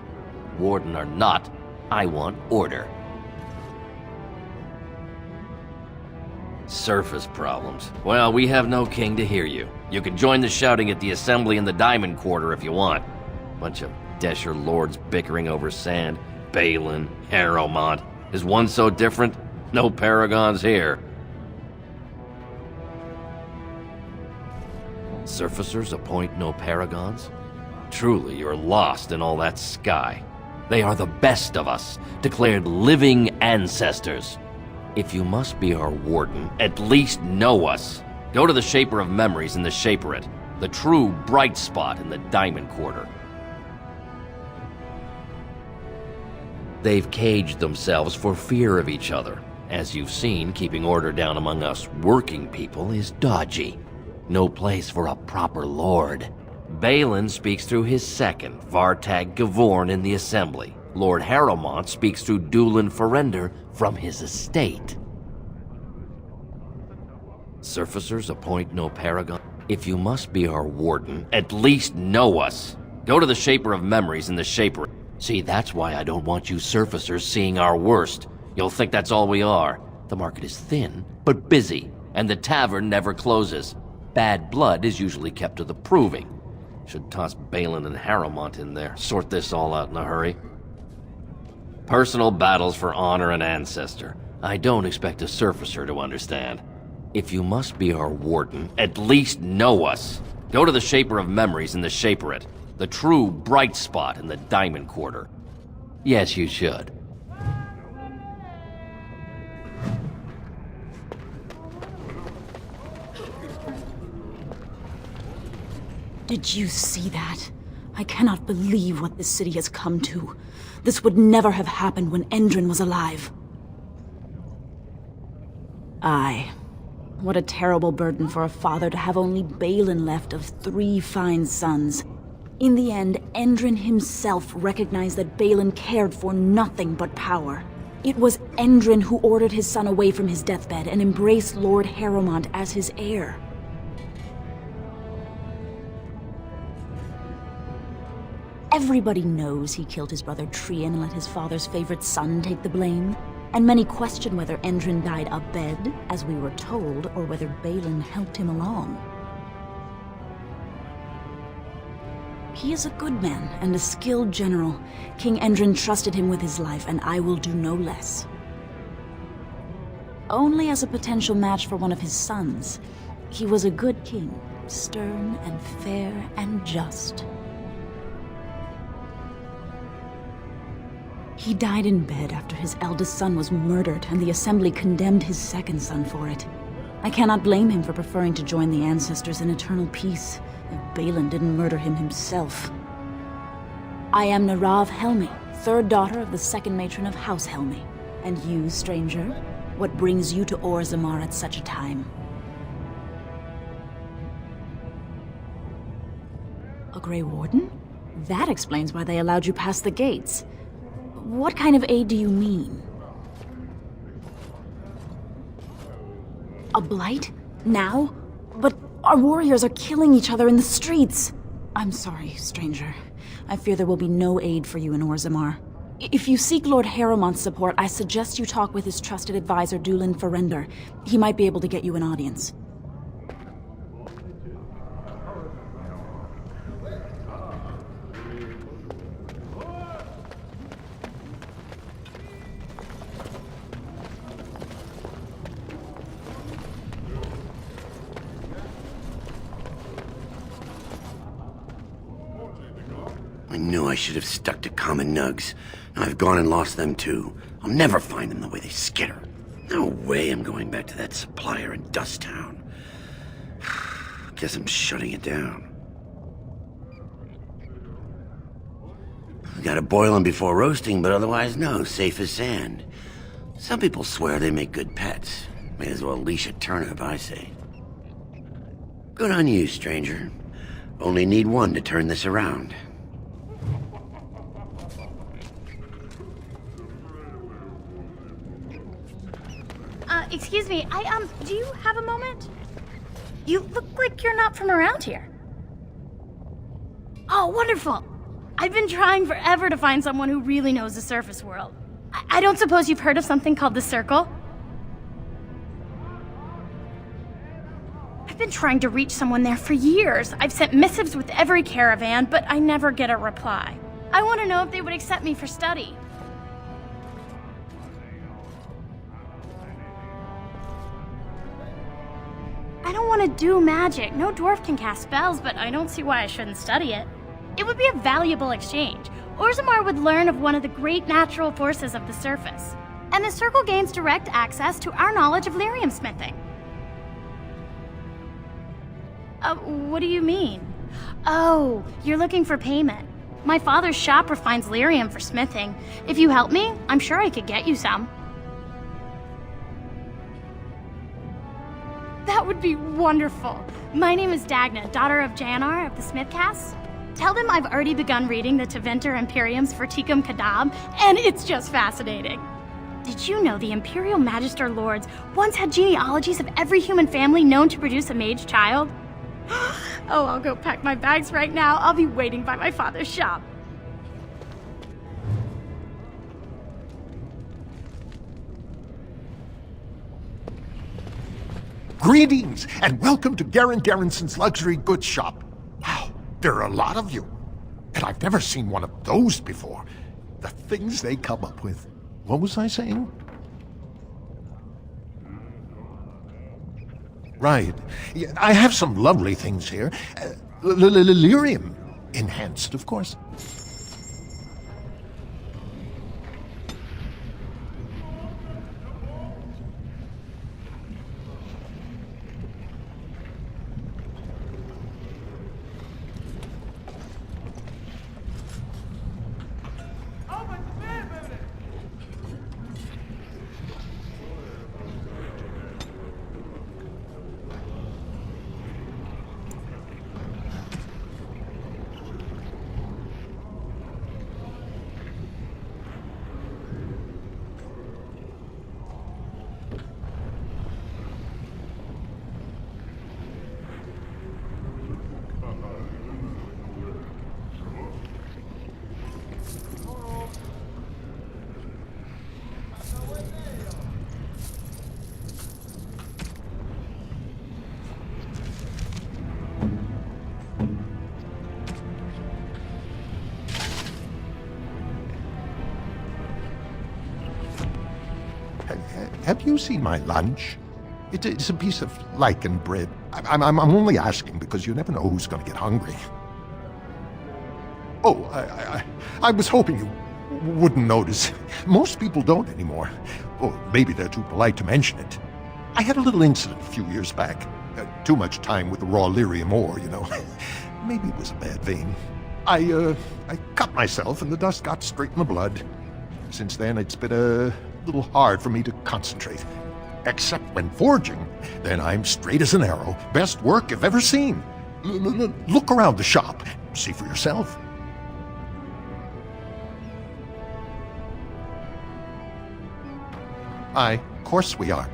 S28: Warden or not, I want order. Surface problems. Well, we have no king to hear you. You can join the shouting at the Assembly in the Diamond Quarter if you want. Bunch of Desher lords bickering over sand. Balin, Harrowmont. Is one so different? No paragons here. Surfacers appoint no paragons? Truly, you're lost in all that sky. They are the best of us, declared living ancestors. If you must be our warden, at least know us. Go to the Shaper of Memories in the Shaperate, the true bright spot in the Diamond Quarter. They've caged themselves for fear of each other. As you've seen, keeping order down among us working people is dodgy. No place for a proper lord. Balin speaks through his second, Vartag Gavorn, in the Assembly. Lord Harrowmont speaks through Dulin Ferender from his estate. Surfacers appoint no paragon. If you must be our warden, at least know us. Go to the Shaper of Memories in the Shaper. See, that's why I don't want you surfacers seeing our worst. You'll think that's all we are. The market is thin, but busy, and the tavern never closes. Bad blood is usually kept to the proving. Should toss Balin and Harrowmont in there, sort this all out in a hurry. Personal battles for honor and ancestor. I don't expect a surfacer to understand. If you must be our warden, at least know us. Go to the Shaper of Memories in the Shaperate, the true bright spot in the Diamond Quarter. Yes, you should.
S22: Did you see that? I cannot believe what this city has come to. This would never have happened when Endrin was alive. Aye. What a terrible burden for a father to have only Balin left of 3 fine sons. In the end, Endrin himself recognized that Balin cared for nothing but power. It was Endrin who ordered his son away from his deathbed and embraced Lord Harrowmont as his heir. Everybody knows he killed his brother Trian and let his father's favorite son take the blame. And many question whether Endrin died abed, as we were told, or whether Balin helped him along. He is a good man and a skilled general. King Endrin trusted him with his life, and I will do no less. Only as a potential match for one of his sons. He was a good king, stern and fair and just. He died in bed after his eldest son was murdered, and the Assembly condemned his second son for it. I cannot blame him for preferring to join the ancestors in eternal peace, if Balin didn't murder him himself. I am Narav Helmi, 3rd daughter of the 2nd matron of House Helmi. And you, stranger, what brings you to Orzammar at such a time? A Grey Warden? That explains why they allowed you past the gates. What kind of aid do you mean? A blight? Now? But our warriors are killing each other in the streets! I'm sorry, stranger. I fear there will be no aid for you in Orzammar. If you seek Lord Harrowmont's support, I suggest you talk with his trusted advisor, Dulin Ferender. He might be able to get you an audience.
S4: I knew I should have stuck to common nugs. I've gone and lost them too. I'll never find them the way they skitter. No way I'm going back to that supplier in Dusttown. Guess I'm shutting it down. Gotta boil them before roasting, but otherwise no, safe as sand. Some people swear they make good pets. May as well leash a turnip, I say. Good on you, stranger. Only need one to turn this around.
S5: Excuse me, do you have a moment? You look like you're not from around here. Oh, wonderful! I've been trying forever to find someone who really knows the surface world. I don't suppose you've heard of something called the Circle? I've been trying to reach someone there for years. I've sent missives with every caravan, but I never get a reply. I want to know if they would accept me for study. I don't want to do magic. No dwarf can cast spells, but I don't see why I shouldn't study it. It would be a valuable exchange. Orzammar would learn of one of the great natural forces of the surface. And the Circle gains direct access to our knowledge of lyrium smithing. What do you mean? Oh, you're looking for payment. My father's shop refines lyrium for smithing. If you help me, I'm sure I could get you some. That would be wonderful. My name is Dagna, daughter of Janar of the Smithcasts. Tell them I've already begun reading the Tevinter Imperiums for Tikum Kadab, and it's just fascinating. Did you know the Imperial Magister Lords once had genealogies of every human family known to produce a mage child? Oh, I'll go pack my bags right now. I'll be waiting by my father's shop.
S7: Greetings, and welcome to Garen Garrison's luxury goods shop. Wow, there are a lot of you. And I've never seen one of those before. The things they come up with. What was I saying? Right. Yeah, I have some lovely things here. Lyrium enhanced, of course. Have you seen my lunch? It's a piece of lichen bread. I'm only asking because you never know who's going to get hungry. Oh, I was hoping you wouldn't notice. Most people don't anymore. Or maybe they're too polite to mention it. I had a little incident a few years back. Too much time with the raw lyrium ore, you know. Maybe it was a bad vein. I cut myself and the dust got straight in the blood. Since then, it's been a little hard for me to concentrate. Except when forging, then I'm straight as an arrow. Best work you've ever seen. Look around the shop. See for yourself. Of course we are.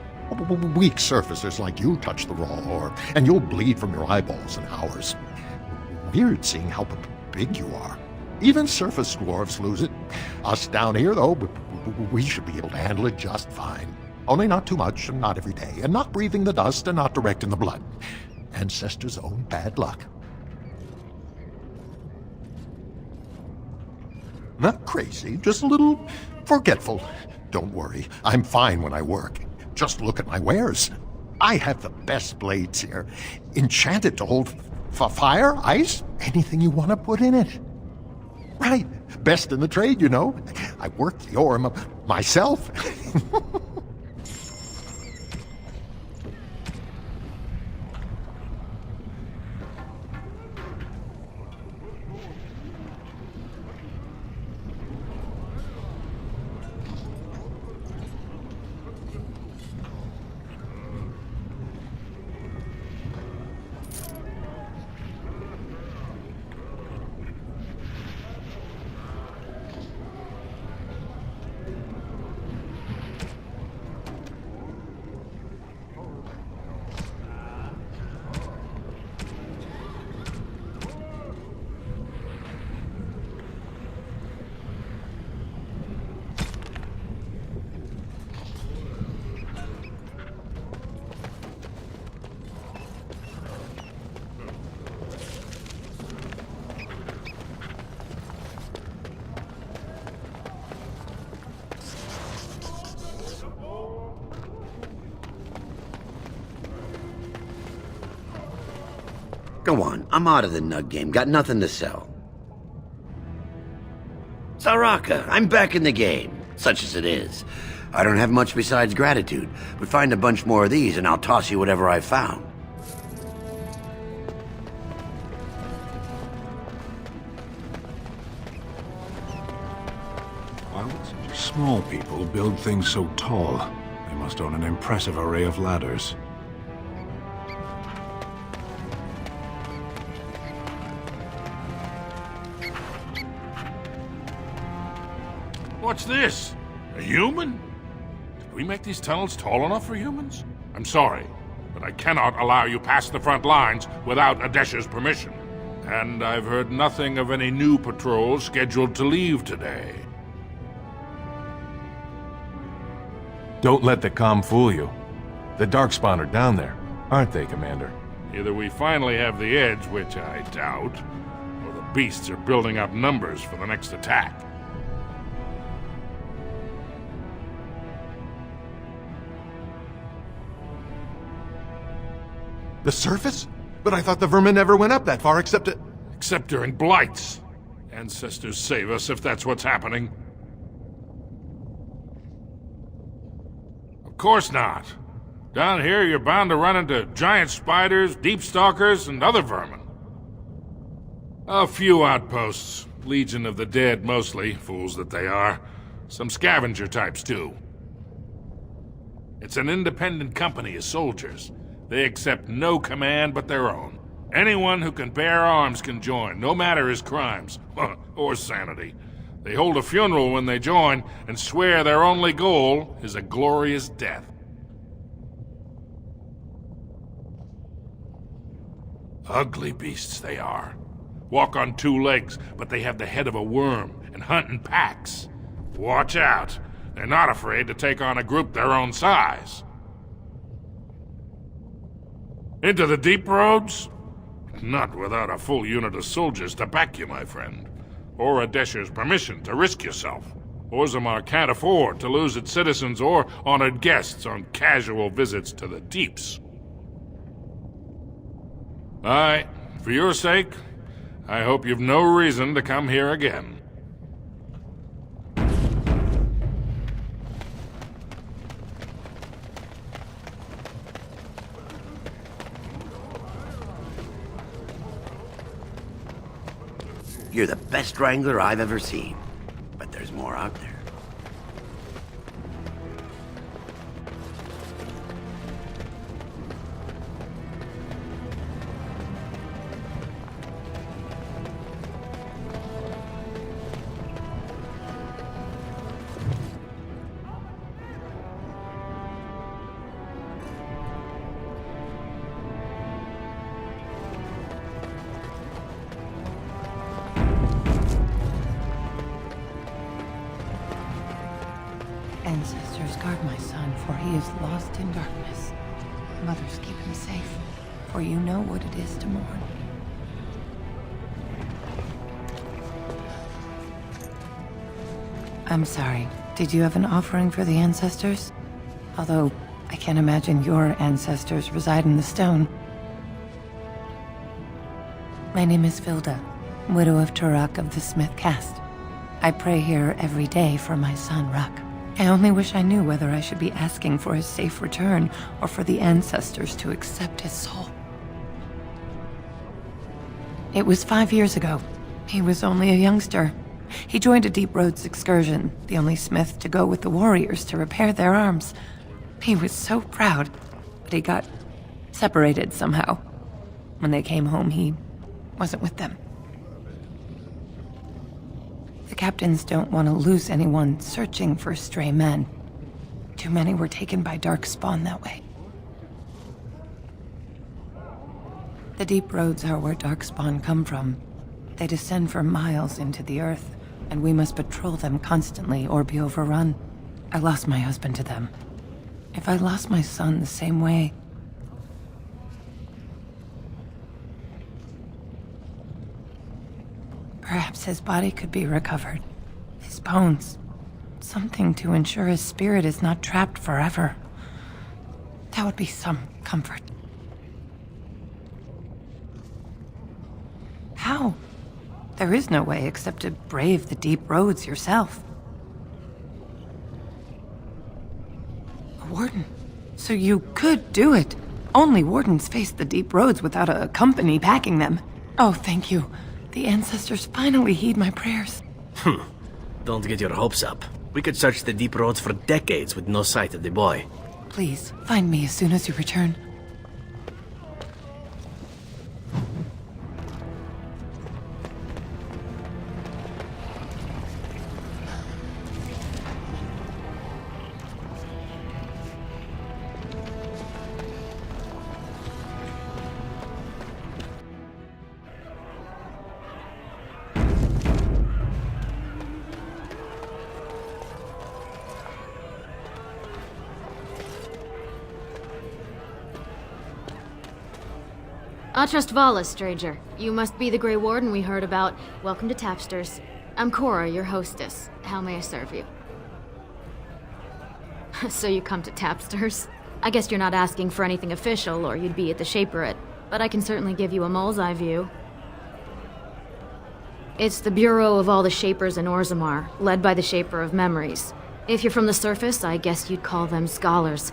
S7: Weak surfacers like you touch the raw ore, and you'll bleed from your eyeballs in hours. Weird seeing how big you are. Even surface dwarves lose it. Us down here, though, we should be able to handle it just fine. Only not too much, and not every day, and not breathing the dust, and not direct in the blood. Ancestors' own bad luck. Not crazy, just a little forgetful. Don't worry, I'm fine when I work. Just look at my wares. I have the best blades here. Enchanted to hold fire, ice, anything you want to put in it. Right, best in the trade, you know. I work the ore myself.
S4: Go on, I'm out of the nug game, got nothing to sell. Saraka, I'm back in the game, such as it is. I don't have much besides gratitude, but find a bunch more of these and I'll toss you whatever I found.
S16: Why would such small people build things so tall? They must own an impressive array of ladders.
S25: What's this? A human?
S23: Do we make these tunnels tall enough for humans? I'm sorry, but I cannot allow you past the front lines without Adesh's permission. And I've heard nothing of any new patrols scheduled to leave today.
S25: Don't let the comm fool you. The Darkspawn are down there, aren't they, Commander?
S23: Either we finally have the edge, which I doubt, or the beasts are building up numbers for the next attack.
S3: The surface? But I thought the vermin never went up that far except
S23: during blights. Ancestors save us if that's what's happening. Of course not. Down here, you're bound to run into giant spiders, deep stalkers, and other vermin. A few outposts. Legion of the Dead, mostly. Fools that they are. Some scavenger types, too. It's an independent company of soldiers. They accept no command but their own. Anyone who can bear arms can join, no matter his crimes, or sanity. They hold a funeral when they join, and swear their only goal is a glorious death. Ugly beasts they are. Walk on two legs, but they have the head of a worm, and hunt in packs. Watch out. They're not afraid to take on a group their own size. Into the deep roads? Not without a full unit of soldiers to back you, my friend. Or Adesh's permission to risk yourself. Orzammar can't afford to lose its citizens or honored guests on casual visits to the deeps. Aye, for your sake, I hope you've no reason to come here again.
S4: You're the best wrangler I've ever seen. But there's more out there.
S8: Ancestors, guard my son, for he is lost in darkness. Mothers, keep him safe, for you know what it is to mourn. I'm sorry. Did you have an offering for the ancestors? Although, I can't imagine your ancestors reside in the stone. My name is Vilda, widow of Turok of the Smith caste. I pray here every day for my son, Ruck. I only wish I knew whether I should be asking for his safe return or for the ancestors to accept his soul. It was 5 years ago. He was only a youngster. He joined a Deep Roads excursion, the only smith to go with the warriors to repair their arms. He was so proud, but he got separated somehow. When they came home, he wasn't with them. The captains don't want to lose anyone searching for stray men. Too many were taken by Darkspawn that way. The Deep Roads are where Darkspawn come from. They descend for miles into the earth, and we must patrol them constantly or be overrun. I lost my husband to them. If I lost my son the same way, perhaps his body could be recovered. His bones. Something to ensure his spirit is not trapped forever. That would be some comfort. How? There is no way except to brave the Deep Roads yourself. A warden. So you could do it. Only wardens face the Deep Roads without a company backing them. Oh, thank you. The ancestors finally heed my prayers.
S2: Don't get your hopes up. We could search the Deep Roads for decades with no sight of the boy.
S8: Please, find me as soon as you return.
S1: Atrust Vala, stranger. You must be the Grey Warden we heard about. Welcome to Tapsters. I'm Cora, your hostess. How may I serve you? So you come to Tapsters? I guess you're not asking for anything official, or you'd be at the Shaperate. But I can certainly give you a mole's eye view. It's the bureau of all the Shapers in Orzammar, led by the Shaper of Memories. If you're from the surface, I guess you'd call them scholars.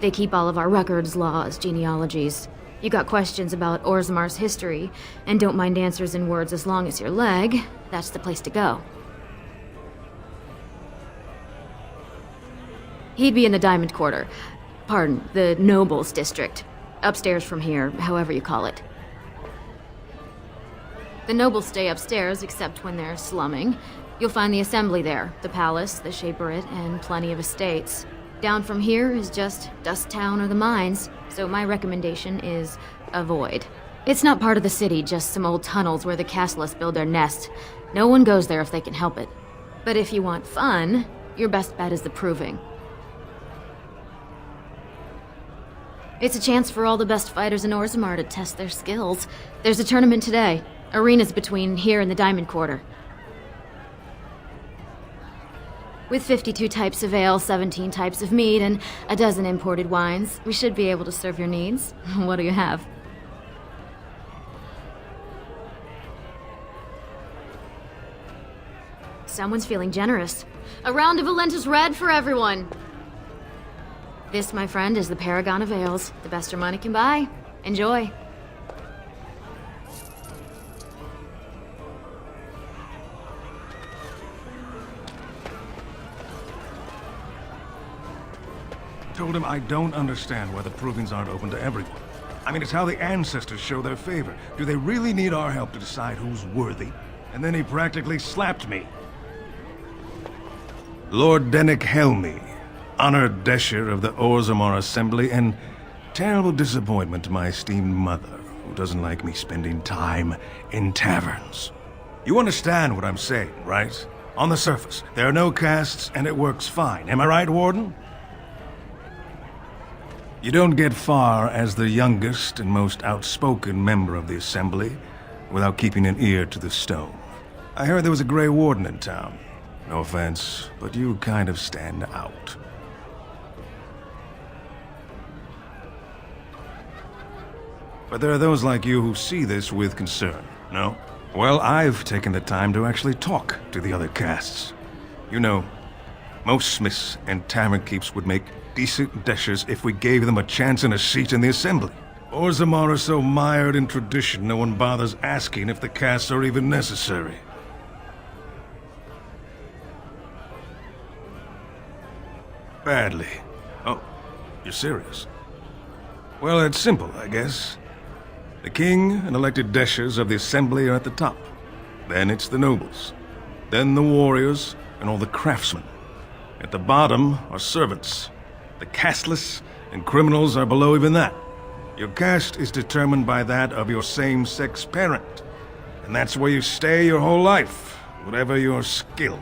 S1: They keep all of our records, laws, genealogies. You got questions about Orzammar's history, and don't mind answers in words as long as your leg, that's the place to go. He'd be in the Diamond Quarter. Pardon, the Nobles District. Upstairs from here, however you call it. The nobles stay upstairs, except when they're slumming. You'll find the Assembly there, the Palace, the Shaperate, and plenty of estates. Down from here is just Dust Town or the mines, so my recommendation is avoid. It's not part of the city, just some old tunnels where the Castlists build their nests. No one goes there if they can help it. But if you want fun, your best bet is the Proving. It's a chance for all the best fighters in Orzammar to test their skills. There's a tournament today. Arenas between here and the Diamond Quarter. With 52 types of ale, 17 types of mead, and a dozen imported wines, we should be able to serve your needs. What do you have? Someone's feeling generous. A round of Valentis Red for everyone! This, my friend, is the Paragon of Ales. The best your money can buy. Enjoy.
S18: Told him I don't understand why the provings aren't open to everyone. I mean, it's how the ancestors show their favor. Do they really need our help to decide who's worthy? And then he practically slapped me. Lord Dennick Helmi, honored Desher of the Orzammar Assembly, and terrible disappointment to my esteemed mother, who doesn't like me spending time in taverns. You understand what I'm saying, right? On the surface, there are no castes, and it works fine. Am I right, Warden? You don't get far as the youngest and most outspoken member of the Assembly without keeping an ear to the stone. I heard there was a Grey Warden in town. No offense, but you kind of stand out. But there are those like you who see this with concern, no? Well, I've taken the time to actually talk to the other castes. You know, most smiths and tavern keeps would make decent Deshers if we gave them a chance and a seat in the Assembly. Orzammar is so mired in tradition, no one bothers asking if the castes are even necessary. Badly. Oh, you're serious? Well, it's simple, I guess. The king and elected Deshers of the Assembly are at the top. Then it's the nobles. Then the warriors and all the craftsmen. At the bottom are servants. The casteless and criminals are below even that. Your caste is determined by that of your same-sex parent. And that's where you stay your whole life, whatever your skill.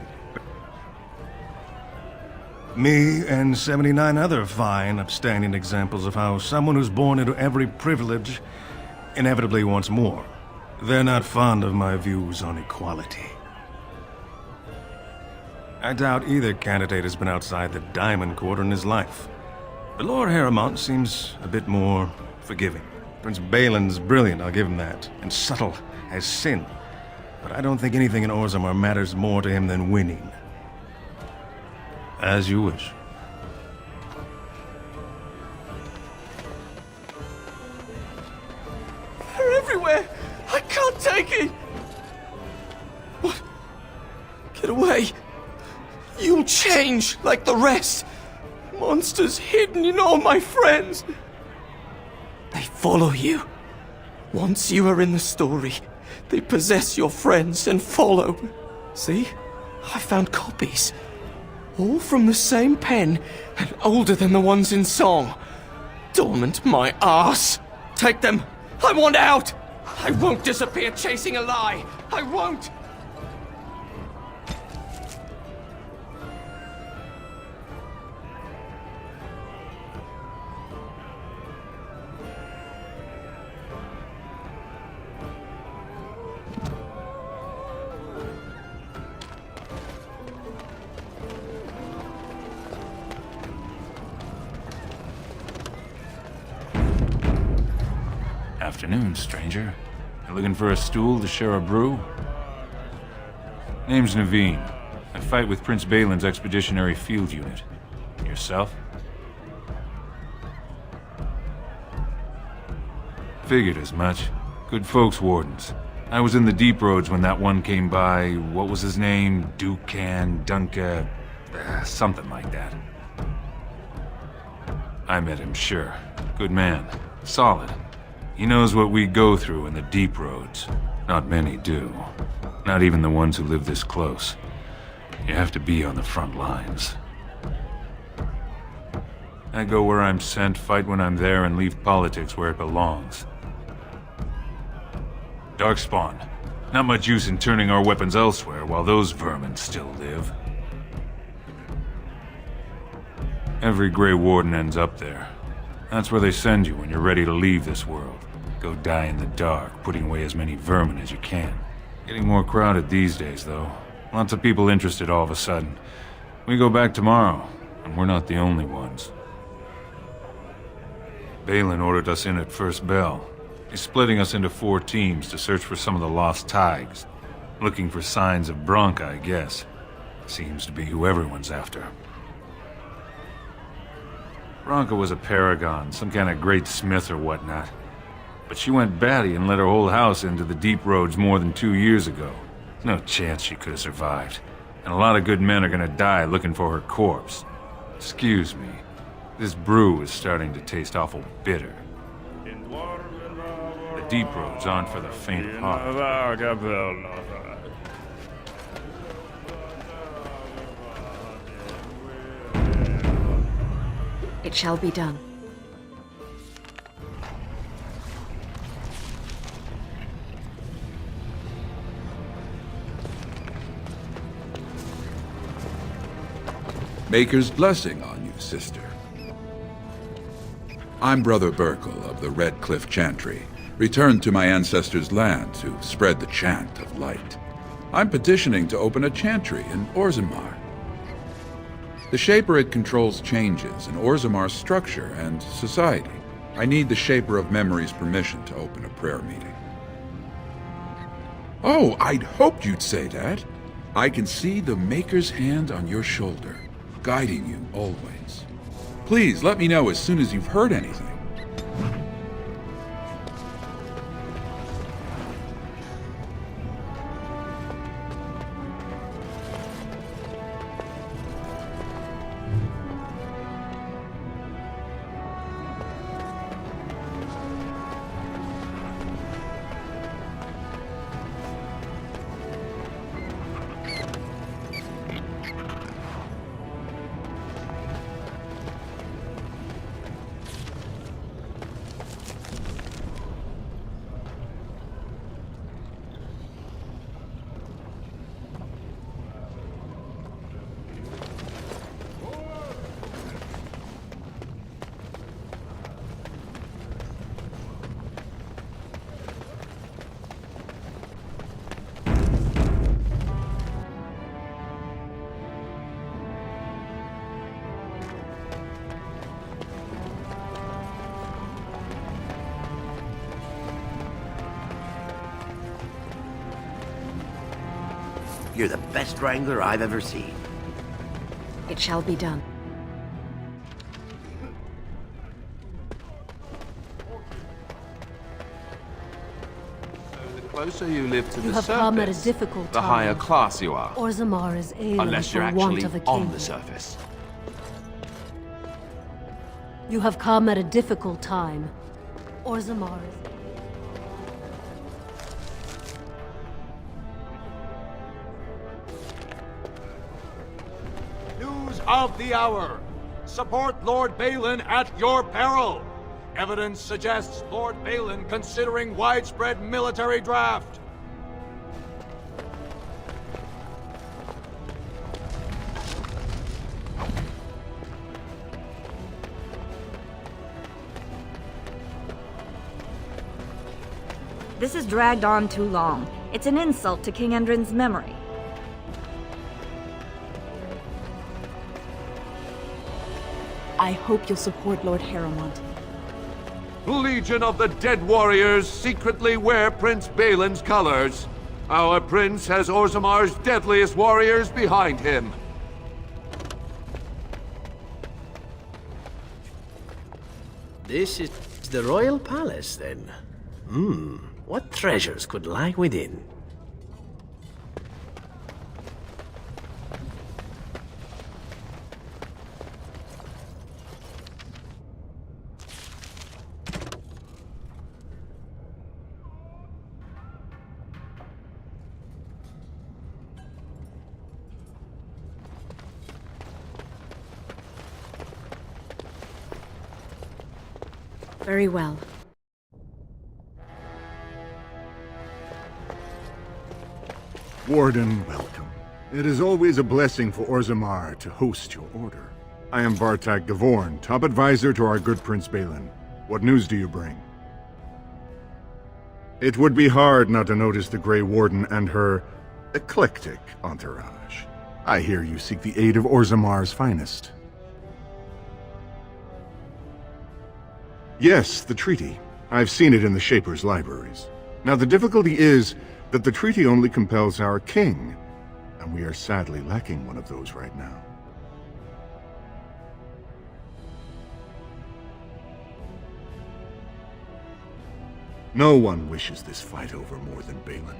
S18: Me and 79 other fine, upstanding examples of how someone who's born into every privilege inevitably wants more. They're not fond of my views on equality. I doubt either candidate has been outside the Diamond Quarter in his life. But Lord Harrowmont seems a bit more forgiving. Prince Balin's brilliant, I'll give him that, and subtle as sin. But I don't think anything in Orzammar matters more to him than winning. As you wish.
S10: They're everywhere! I can't take it! What? Get away! You'll change like the rest. Monsters hidden in all my friends. They follow you. Once you are in the story, they possess your friends and follow. See? I found copies. All from the same pen and older than the ones in song. Dormant my arse. Take them. I want out. I won't disappear chasing a lie. I won't.
S16: Afternoon, stranger. You looking for a stool to share a brew? Name's Naveen. I fight with Prince Balin's Expeditionary Field Unit. Yourself? Figured as much. Good folks, Wardens. I was in the Deep Roads when that one came by. What was his name? Dunka... something like that. I met him, sure. Good man. Solid. He knows what we go through in the Deep Roads. Not many do. Not even the ones who live this close. You have to be on the front lines. I go where I'm sent, fight when I'm there, and leave politics where it belongs. Darkspawn. Not much use in turning our weapons elsewhere while those vermin still live. Every Grey Warden ends up there. That's where they send you when you're ready to leave this world. Go die in the dark, putting away as many vermin as you can. Getting more crowded these days, though. Lots of people interested all of a sudden. We go back tomorrow, and we're not the only ones. Balin ordered us in at first bell. He's splitting us into 4 teams to search for some of the lost Tigers. Looking for signs of Branka, I guess. Seems to be who everyone's after. Branka was a paragon, some kind of great smith or whatnot. But she went batty and let her whole house into the Deep Roads more than 2 years ago. No chance she could have survived. And a lot of good men are gonna die looking for her corpse. Excuse me. This brew is starting to taste awful bitter. The Deep Roads aren't for the faint of heart.
S6: It shall be done.
S12: Maker's blessing on you, sister. I'm Brother Burkle of the Red Cliff Chantry, returned to my ancestors' land to spread the chant of light. I'm petitioning to open a chantry in Orzammar. The Shaperid controls changes in Orzammar's structure and society. I need the Shaper of Memory's permission to open a prayer meeting. Oh, I'd hoped you'd say that. I can see the Maker's hand on your shoulder, guiding you always. Please let me know as soon as you've heard anything.
S4: You're the best wrangler I've ever seen.
S6: It shall be done.
S13: The closer you live to
S14: You
S13: the
S14: have come at a
S13: surface,
S14: difficult
S13: the
S14: time.
S13: higher class you are.
S14: Orzammar is ailing
S13: Unless
S14: for
S13: you're
S14: want
S13: actually
S14: of a king.
S13: on the surface.
S14: You have come at a difficult time. Orzammar is...
S17: News of the hour. Support Lord Balin at your peril. Evidence suggests Lord Balin considering widespread military draft.
S19: This has dragged on too long. It's an insult to King Endrin's memory.
S22: I hope you'll support Lord Harrowmont.
S17: Legion of the Dead Warriors secretly wear Prince Balin's colors. Our prince has Orzamar's deadliest warriors behind him.
S2: This is the royal palace, then. What treasures could lie within?
S6: Very well.
S9: Warden, welcome. It is always a blessing for Orzammar to host your order. I am Vartak Gavorn, top advisor to our good Prince Balin. What news do you bring? It would be hard not to notice the Grey Warden and her eclectic entourage. I hear you seek the aid of Orzammar's finest. Yes, the treaty. I've seen it in the Shaper's libraries. Now the difficulty is that the treaty only compels our king, and we are sadly lacking one of those right now. No one wishes this fight over more than Balin.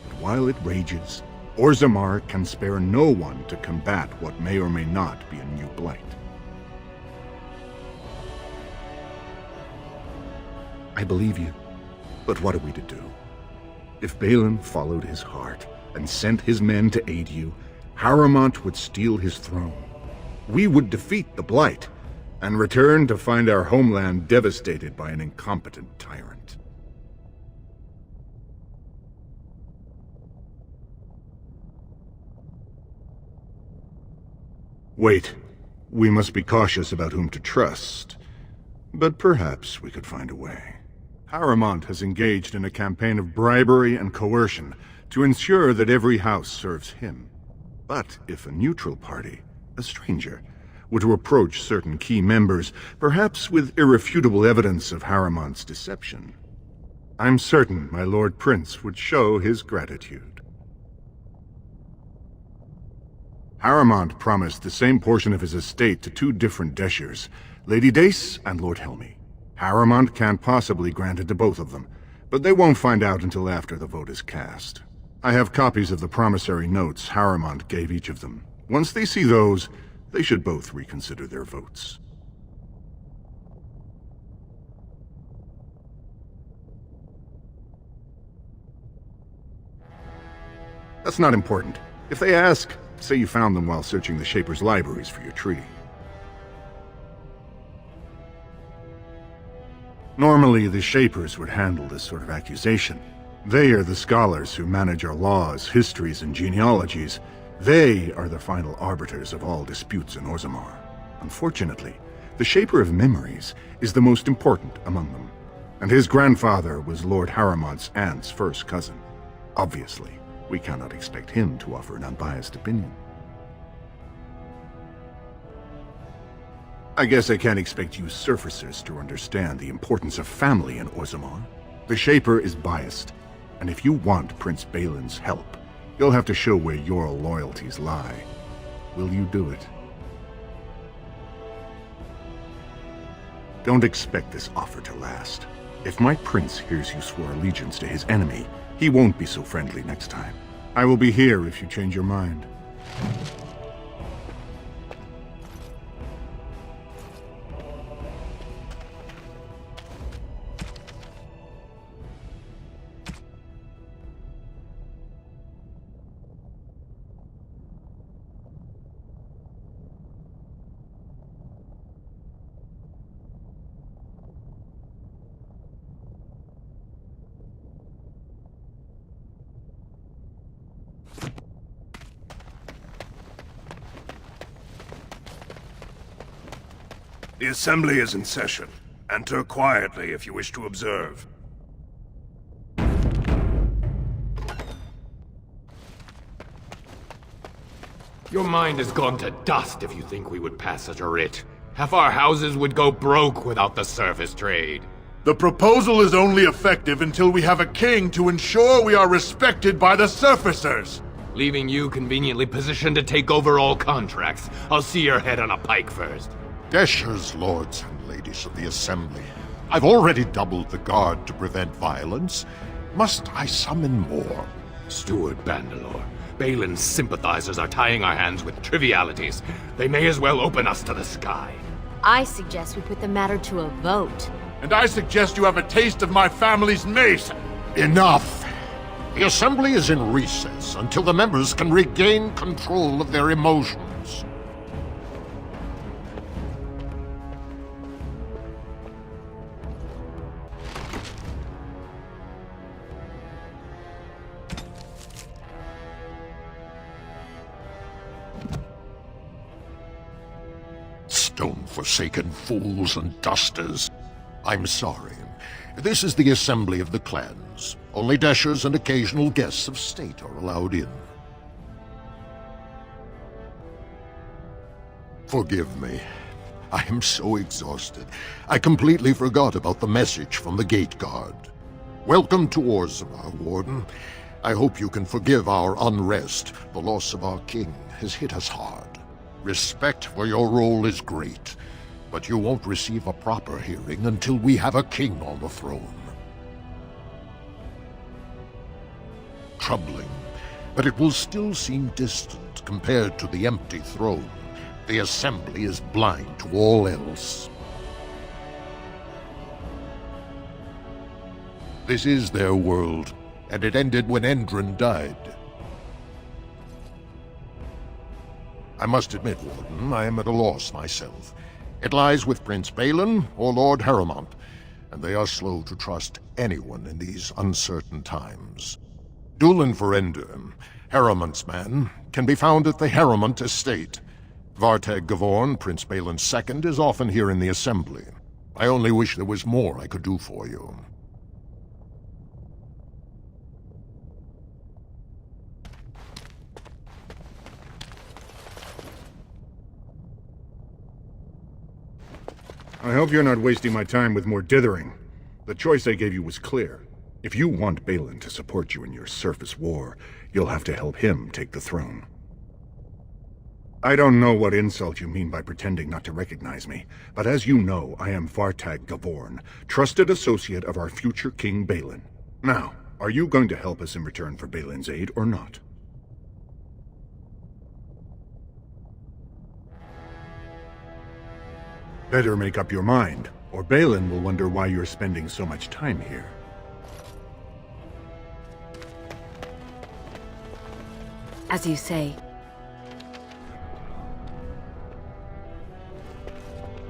S9: But while it rages, Orzammar can spare no one to combat what may or may not be a new blight. I believe you, but what are we to do? If Balin followed his heart and sent his men to aid you, Harrowmont would steal his throne. We would defeat the Blight and return to find our homeland devastated by an incompetent tyrant. Wait, we must be cautious about whom to trust, but perhaps we could find a way. Harrowmont has engaged in a campaign of bribery and coercion to ensure that every house serves him. But if a neutral party, a stranger, were to approach certain key members, perhaps with irrefutable evidence of Harrowmont's deception, I'm certain my Lord Prince would show his gratitude. Harrowmont promised the same portion of his estate to two different Deshers, Lady Dace and Lord Helmy. Harrowmont can't possibly grant it to both of them, but they won't find out until after the vote is cast. I have copies of the promissory notes Harrowmont gave each of them. Once they see those, they should both reconsider their votes. That's not important. If they ask, say you found them while searching the Shaper's libraries for your treaty. Normally, the Shapers would handle this sort of accusation. They are the scholars who manage our laws, histories, and genealogies. They are the final arbiters of all disputes in Orzammar. Unfortunately, the Shaper of Memories is the most important among them, and his grandfather was Lord Harrowmont's aunt's first cousin. Obviously, we cannot expect him to offer an unbiased opinion. I guess I can't expect you surfacers to understand the importance of family in Orzammar. The Shaper is biased, and if you want Prince Balin's help, you'll have to show where your loyalties lie. Will you do it? Don't expect this offer to last. If my prince hears you swore allegiance to his enemy, he won't be so friendly next time. I will be here if you change your mind.
S18: The assembly is in session. Enter quietly if you wish to observe.
S17: Your mind has gone to dust if you think we would pass such a writ. Half our houses would go broke without the surface trade.
S9: The proposal is only effective until we have a king to ensure we are respected by the surfacers.
S17: Leaving you conveniently positioned to take over all contracts. I'll see your head on a pike first.
S7: Deshers, lords and ladies of the Assembly. I've already doubled the guard to prevent violence. Must I summon more?
S17: Steward Bandalore, Balin's sympathizers are tying our hands with trivialities. They may as well open us to the sky.
S1: I suggest we put the matter to a vote.
S9: And I suggest you have a taste of my family's mace.
S7: Enough! The Assembly is in recess until the members can regain control of their emotions. Stone-forsaken fools and dusters. I'm sorry. This is the assembly of the clans. Only Deshers and occasional guests of state are allowed in. Forgive me. I am so exhausted. I completely forgot about the message from the gate guard. Welcome to Orzammar, Warden. I hope you can forgive our unrest. The loss of our king has hit us hard. Respect for your role is great, but you won't receive a proper hearing until we have a king on the throne. Troubling, but it will still seem distant compared to the empty throne. The Assembly is blind to all else. This is their world, and it ended when Endrin died. I must admit, Warden, I am at a loss myself. It lies with Prince Balin or Lord Harrowmont, and they are slow to trust anyone in these uncertain times. Dulin Ferender, Harrowmont's man, can be found at the Harrowmont estate. Vartag Gavorn, Prince Balin's second, is often here in the Assembly. I only wish there was more I could do for you.
S9: I hope you're not wasting my time with more dithering. The choice I gave you was clear. If you want Balin to support you in your surface war, you'll have to help him take the throne. I don't know what insult you mean by pretending not to recognize me, but as you know, I am Vartag Gavorn, trusted associate of our future King Balin. Now, are you going to help us in return for Balin's aid or not? Better make up your mind, or Balin will wonder why you're spending so much time here.
S6: As you say.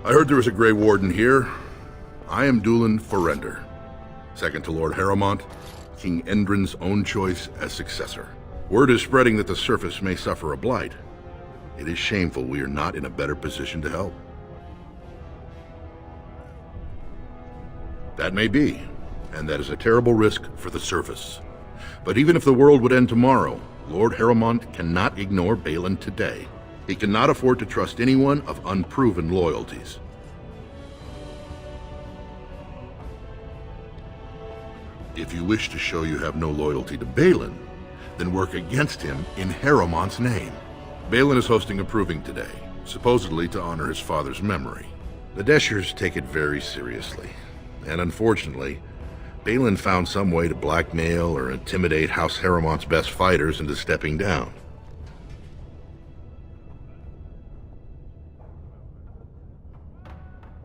S12: I heard there was a Grey Warden here. I am Dulin Ferender, second to Lord Harrowmont, King Endrin's own choice as successor. Word is spreading that the surface may suffer a blight. It is shameful we are not in a better position to help. That may be, and that is a terrible risk for the surface. But even if the world would end tomorrow, Lord Harrowmont cannot ignore Balin today. He cannot afford to trust anyone of unproven loyalties. If you wish to show you have no loyalty to Balin, then work against him in Harrowmont's name. Balin is hosting a proving today, supposedly to honor his father's memory. The Deshers take it very seriously. And unfortunately, Balin found some way to blackmail or intimidate House Harrowmont's best fighters into stepping down.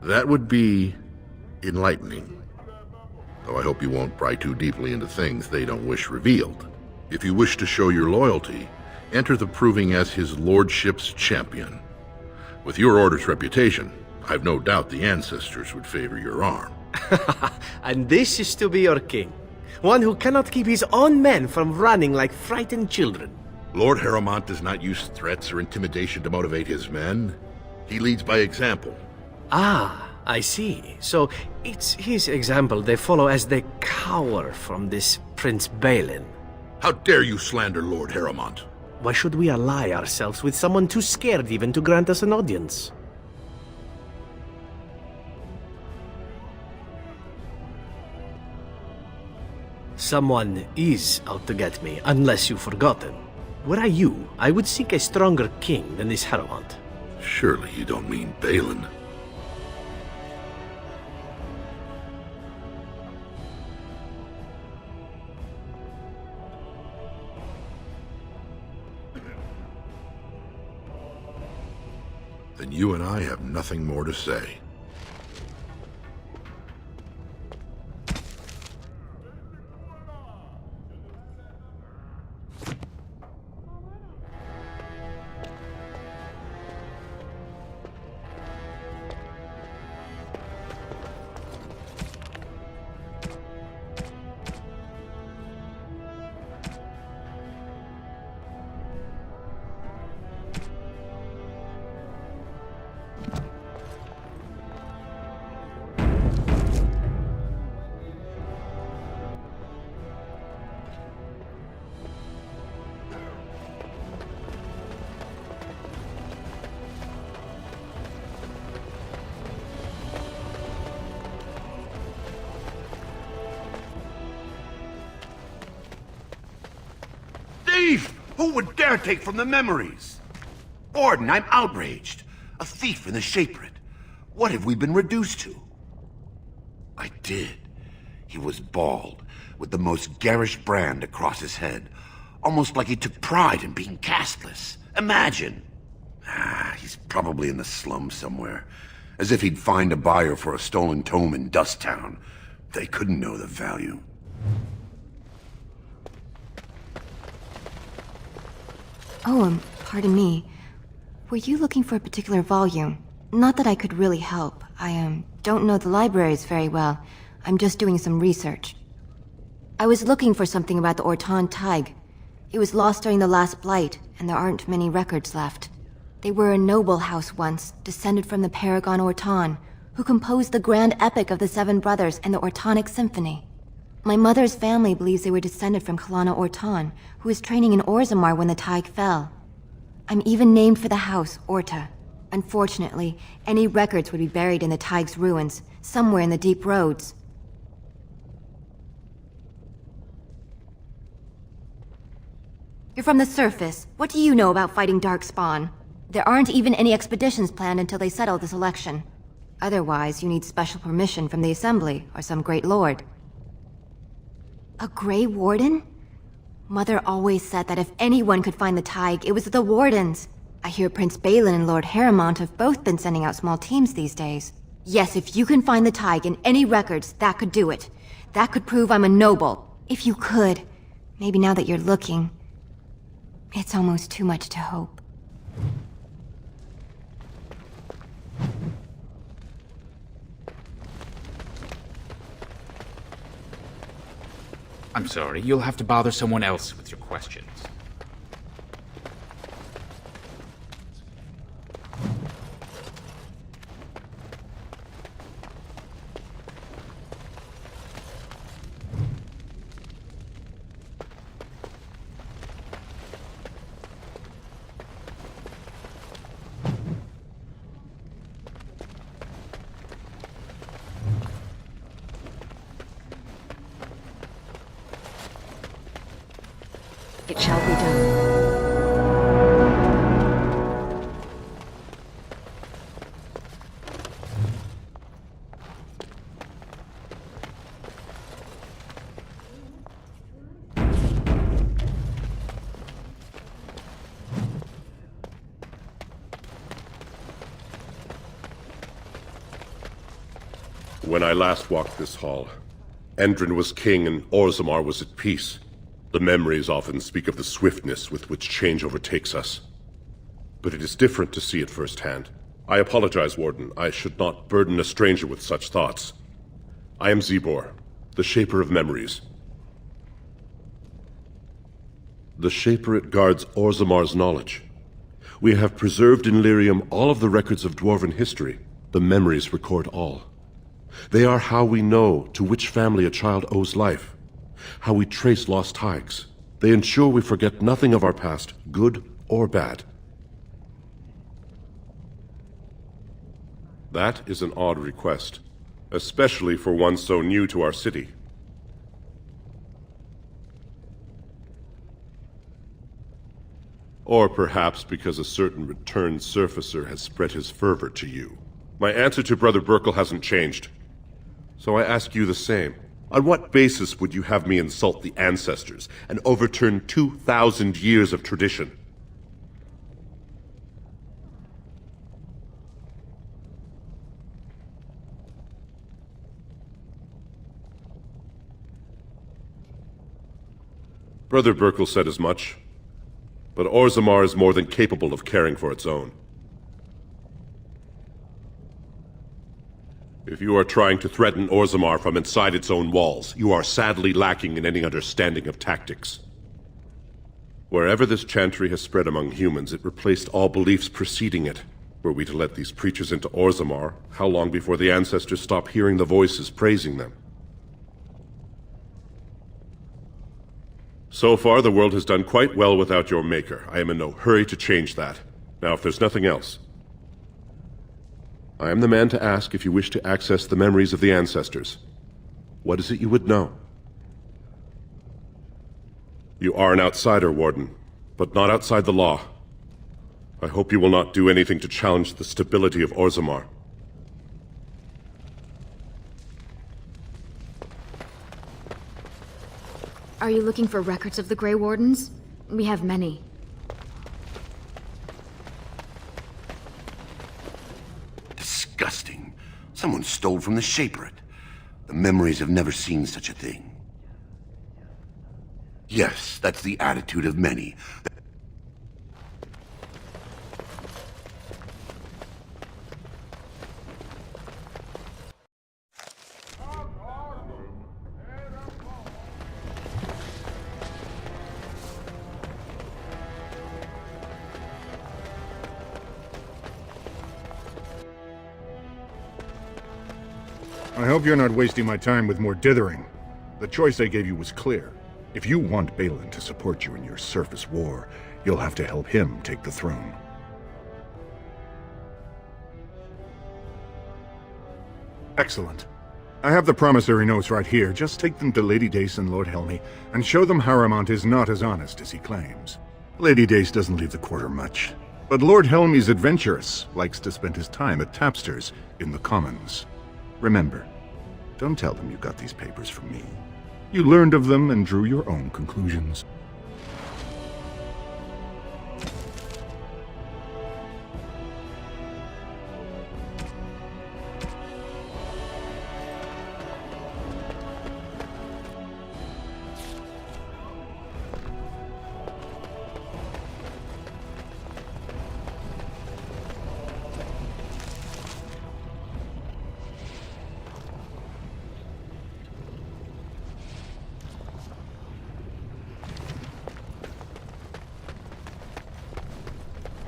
S12: That would be enlightening. Though I hope you won't pry too deeply into things they don't wish revealed. If you wish to show your loyalty, enter the proving as his lordship's champion. With your order's reputation, I've no doubt the ancestors would favor your arm.
S2: And this is to be your king. One who cannot keep his own men from running like frightened children.
S12: Lord Harrowmont does not use threats or intimidation to motivate his men. He leads by example.
S2: Ah, I see. So it's his example they follow as they cower from this Prince Balin.
S12: How dare you slander Lord Harrowmont?
S2: Why should we ally ourselves with someone too scared even to grant us an audience? Someone is out to get me, unless you've forgotten. Were I you, I would seek a stronger king than this Harrowmont.
S4: Surely you don't mean Balin.
S11: Then you and I have nothing more to say.
S4: Thief! Who would dare take from the memories? Orden, I'm outraged. A thief in the Shaperit. What have we been reduced to? I did. He was bald, with the most garish brand across his head. Almost like he took pride in being castless. Imagine! He's probably in the slums somewhere. As if he'd find a buyer for a stolen tome in Dusttown. They couldn't know the value.
S15: Oh, pardon me. Were you looking for a particular volume? Not that I could really help. I, don't know the libraries very well. I'm just doing some research. I was looking for something about the Orton Tig. It was lost during the last Blight, and there aren't many records left. They were a noble house once, descended from the Paragon Orton, who composed the grand epic of the Seven Brothers and the Ortonic Symphony. My mother's family believes they were descended from Kalana Orton, who was training in Orzammar when the Tig fell. I'm even named for the house, Orta. Unfortunately, any records would be buried in the Tig's ruins, somewhere in the deep roads. You're from the surface. What do you know about fighting Darkspawn? There aren't even any expeditions planned until they settle this election. Otherwise, you need special permission from the Assembly or some great lord. A Grey Warden? Mother always said that if anyone could find the Tig, it was the Wardens. I hear Prince Balin and Lord Harrowmont have both been sending out small teams these days. Yes, if you can find the Tig in any records, that could do it. That could prove I'm a noble. If you could. Maybe now that you're looking. It's almost too much to hope.
S20: I'm sorry, you'll have to bother someone else with your questions.
S6: It shall be done.
S21: When I last walked this hall, Endrin was king and Orzammar was at peace. The memories often speak of the swiftness with which change overtakes us. But it is different to see it firsthand. I apologize, Warden. I should not burden a stranger with such thoughts. I am Zebor, the Shaper of Memories. The Shaperit guards Orzammar's knowledge. We have preserved in Lyrium all of the records of Dwarven history. The memories record all. They are how we know to which family a child owes life. How we trace lost Tigs. They ensure we forget nothing of our past, good or bad. That is an odd request, especially for one so new to our city. Or perhaps because a certain returned surfacer has spread his fervor to you. My answer to Brother Burkle hasn't changed. So I ask you the same. On what basis would you have me insult the ancestors and overturn 2,000 years of tradition? Brother Burkle said as much, but Orzammar is more than capable of caring for its own. If you are trying to threaten Orzammar from inside its own walls, you are sadly lacking in any understanding of tactics. Wherever this chantry has spread among humans, it replaced all beliefs preceding it. Were we to let these preachers into Orzammar, how long before the ancestors stop hearing the voices praising them? So far, the world has done quite well without your maker. I am in no hurry to change that. Now, if there's nothing else, I am the man to ask if you wish to access the memories of the ancestors. What is it you would know? You are an outsider, Warden, but not outside the law. I hope you will not do anything to challenge the stability of Orzammar.
S1: Are you looking for records of the Grey Wardens? We have many.
S4: Disgusting. Someone stole from the Shaperate. The memories have never seen such a thing. Yes, that's the attitude of many.
S9: I hope you're not wasting my time with more dithering. The choice I gave you was clear. If you want Balin to support you in your surface war, you'll have to help him take the throne. Excellent. I have the promissory notes right here. Just take them to Lady Dace and Lord Helmy, and show them Harrowmont is not as honest as he claims. Lady Dace doesn't leave the quarter much, but Lord Helmy's adventurous, likes to spend his time at tapsters in the Commons. Remember, don't tell them you got these papers from me. You learned of them and drew your own conclusions.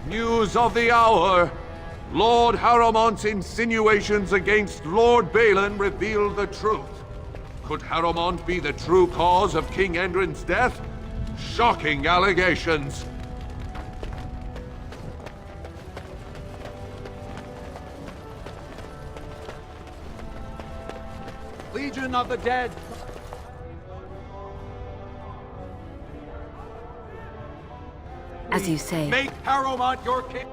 S17: News of the hour. Lord Harrowmont's insinuations against Lord Balin reveal the truth. Could Harrowmont be the true cause of King Endrin's death? Shocking allegations. Legion of the Dead.
S6: As you say.
S17: Make Harrowmont your king.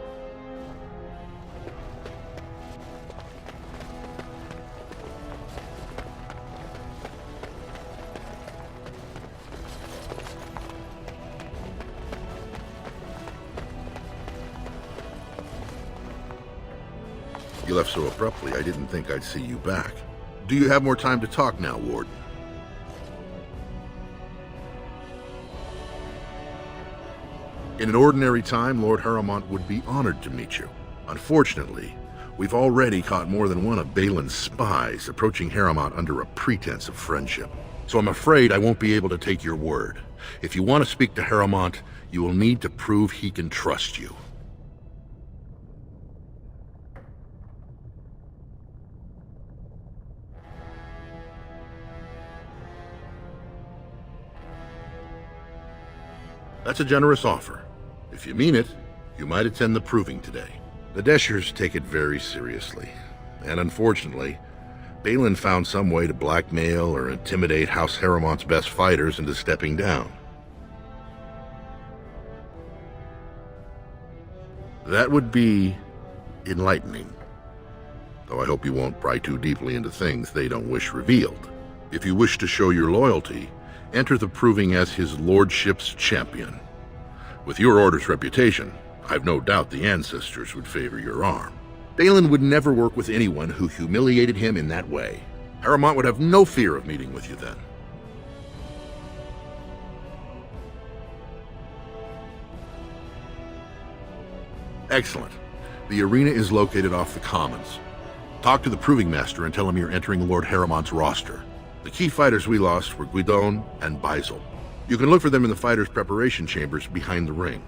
S11: You left so abruptly, I didn't think I'd see you back. Do you have more time to talk now, Warden? In an ordinary time, Lord Harrowmont would be honored to meet you. Unfortunately, we've already caught more than one of Balin's spies approaching Harrowmont under a pretense of friendship. So I'm afraid I won't be able to take your word. If you want to speak to Harrowmont, you will need to prove he can trust you. That's a generous offer. If you mean it, you might attend the proving today. The Deshers take it very seriously. And unfortunately, Balin found some way to blackmail or intimidate House Harrowmont's best fighters into stepping down. That would be enlightening. Though I hope you won't pry too deeply into things they don't wish revealed. If you wish to show your loyalty, enter the proving as his lordship's champion. With your order's reputation, I've no doubt the ancestors would favor your arm. Balin would never work with anyone who humiliated him in that way. Harrowmont would have no fear of meeting with you then. Excellent. The arena is located off the Commons. Talk to the Proving Master and tell him you're entering Lord Harrowmont's roster. The key fighters we lost were Guidon and Baisel. You can look for them in the fighters' preparation chambers behind the ring.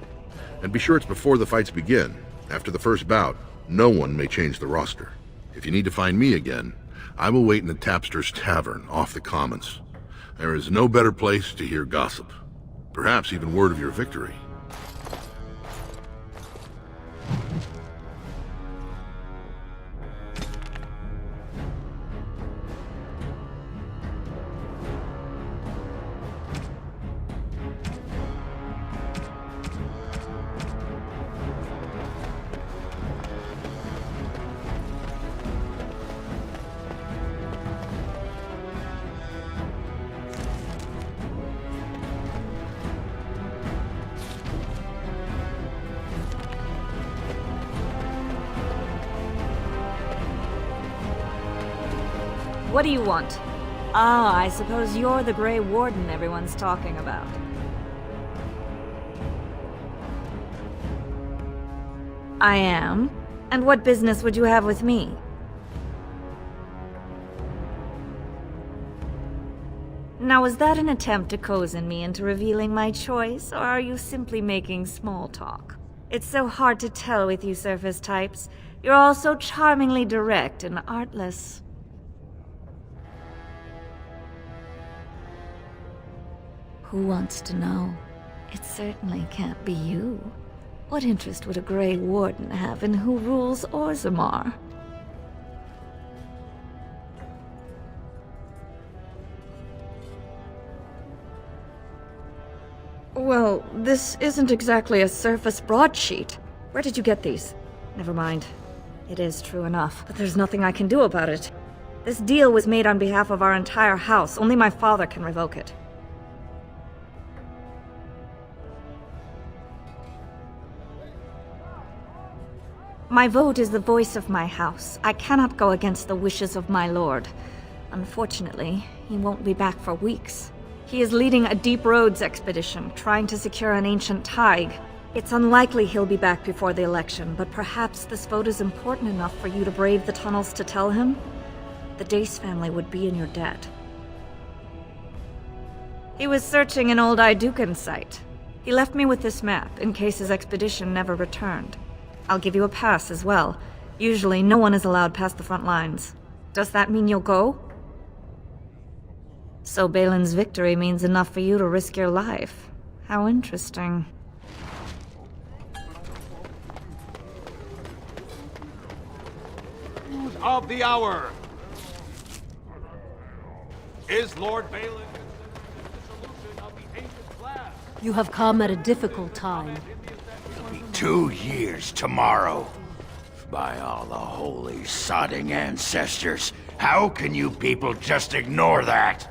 S11: And be sure it's before the fights begin. After the first bout, no one may change the roster. If you need to find me again, I will wait in the Tapster's Tavern off the Commons. There is no better place to hear gossip. Perhaps even word of your victory.
S19: What do you want? Ah, I suppose you're the Grey Warden everyone's talking about. I am? And what business would you have with me? Now, was that an attempt to cozen me into revealing my choice, or are you simply making small talk? It's so hard to tell with you surface types. You're all so charmingly direct and artless. Who wants to know? It certainly can't be you. What interest would a Grey Warden have in who rules Orzammar? Well, this isn't exactly a surface broadsheet. Where did you get these? Never mind. It is true enough, but there's nothing I can do about it. This deal was made on behalf of our entire house. Only my father can revoke it. My vote is the voice of my house. I cannot go against the wishes of my lord. Unfortunately, he won't be back for weeks. He is leading a Deep Roads expedition, trying to secure an ancient thaig. It's unlikely he'll be back before the election, but perhaps this vote is important enough for you to brave the tunnels to tell him? The Dace family would be in your debt. He was searching an old Idukan site. He left me with this map, in case his expedition never returned. I'll give you a pass as well. Usually, no one is allowed past the front lines. Does that mean you'll go? So Balin's victory means enough for you to risk your life. How interesting.
S17: News of the hour. Is Lord Balin the solution of the ancient class?
S14: You have come at a difficult time.
S3: 2 years tomorrow. By all the holy sodding ancestors, how can you people just ignore that?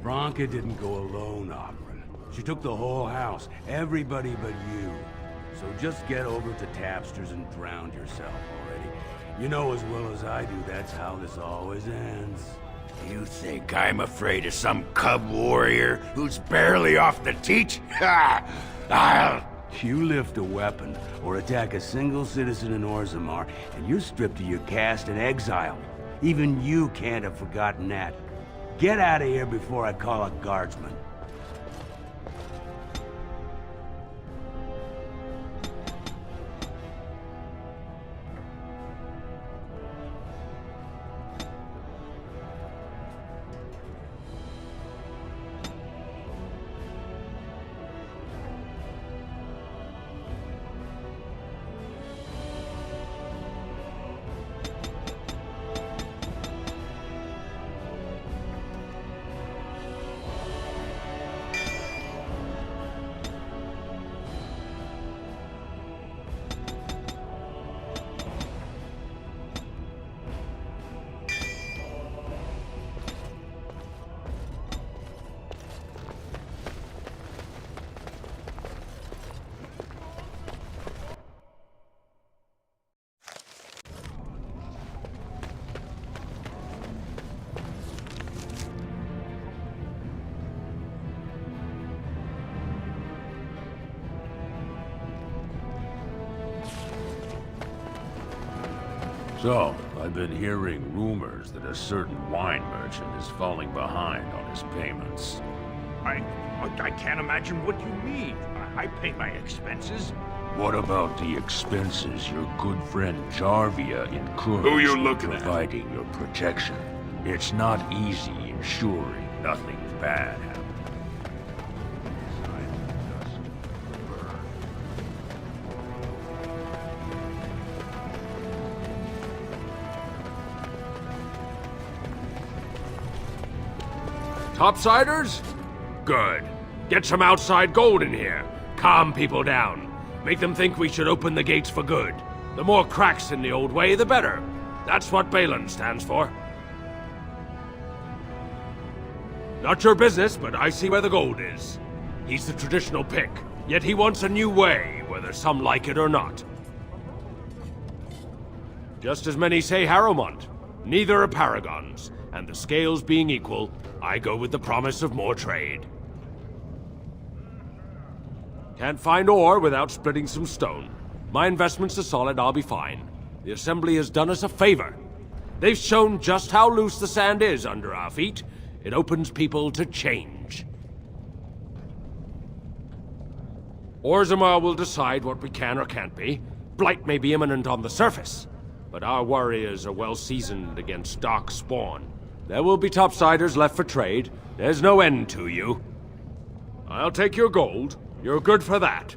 S5: Branka didn't go alone, Oghren. She took the whole house, everybody but you. So just get over to Tapster's and drown yourself already. You know as well as I do that's how this always ends.
S3: You think I'm afraid of some cub warrior who's barely off the teach? Ha!
S5: You lift a weapon or attack a single citizen in Orzammar, and you're stripped of your caste and exiled. Even you can't have forgotten that. Get out of here before I call a guardsman. So, I've been hearing rumors that a certain wine merchant is falling behind on his payments.
S3: I can't imagine what you mean. I pay my expenses.
S5: What about the expenses your good friend Jarvia incurs?
S3: Who you looking at?
S5: Providing your protection. It's not easy ensuring nothing bad happens.
S8: Topsiders? Good. Get some outside gold in here. Calm people down. Make them think we should open the gates for good. The more cracks in the old way, the better. That's what Balin stands for. Not your business, but I see where the gold is. He's the traditional pick, yet he wants a new way, whether some like it or not. Just as many say Harrowmont. Neither are paragons, and the scales being equal, I go with the promise of more trade. Can't find ore without splitting some stone. My investments are solid, I'll be fine. The Assembly has done us a favor. They've shown just how loose the sand is under our feet. It opens people to change. Orzammar will decide what we can or can't be. Blight may be imminent on the surface, but our warriors are well seasoned against dark spawn. There will be topsiders left for trade. There's no end to you. I'll take your gold. You're good for that.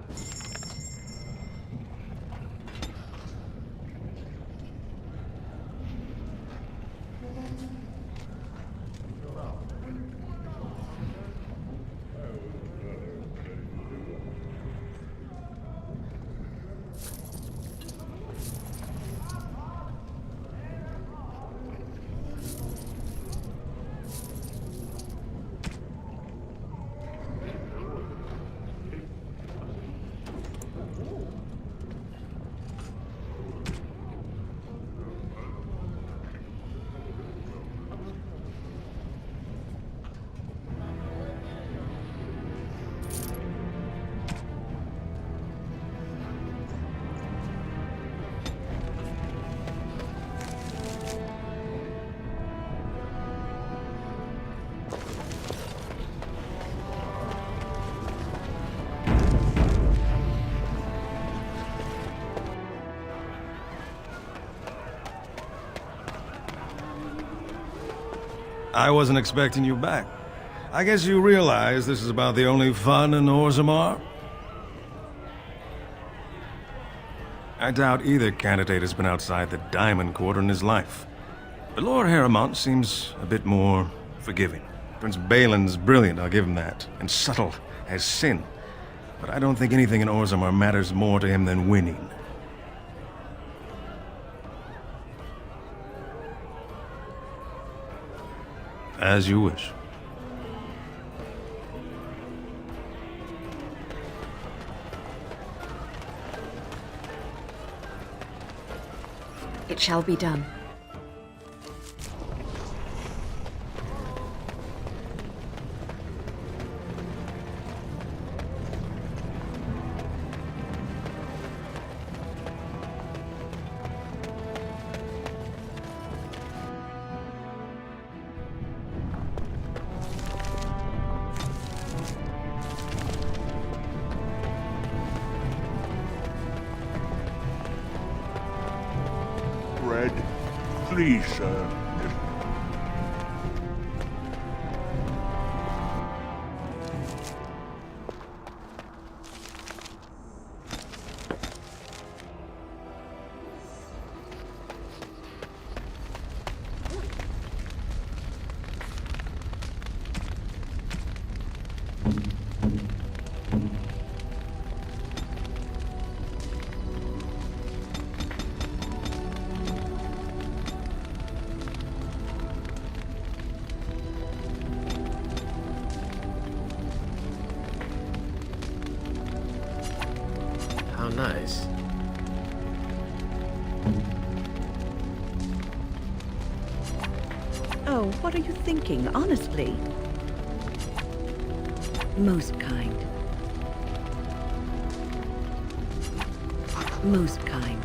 S18: I wasn't expecting you back. I guess you realize this is about the only fun in Orzammar? I doubt either candidate has been outside the Diamond Quarter in his life. But Lord Harrowmont seems a bit more forgiving. Prince Balin's brilliant, I'll give him that, and subtle as sin. But I don't think anything in Orzammar matters more to him than winning. As you wish.
S6: It shall be done.
S3: Bread, please, sir.
S2: How nice.
S10: Oh, what are you thinking, honestly? Most kind. Most kind.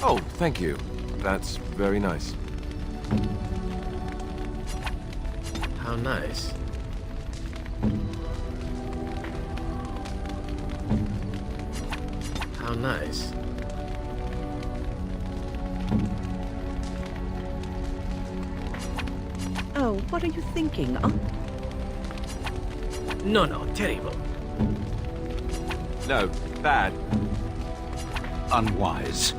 S13: Oh, thank you. That's very nice.
S2: How nice. How nice.
S10: Oh, what are you thinking?
S2: No, terrible.
S13: No, bad.
S16: Unwise.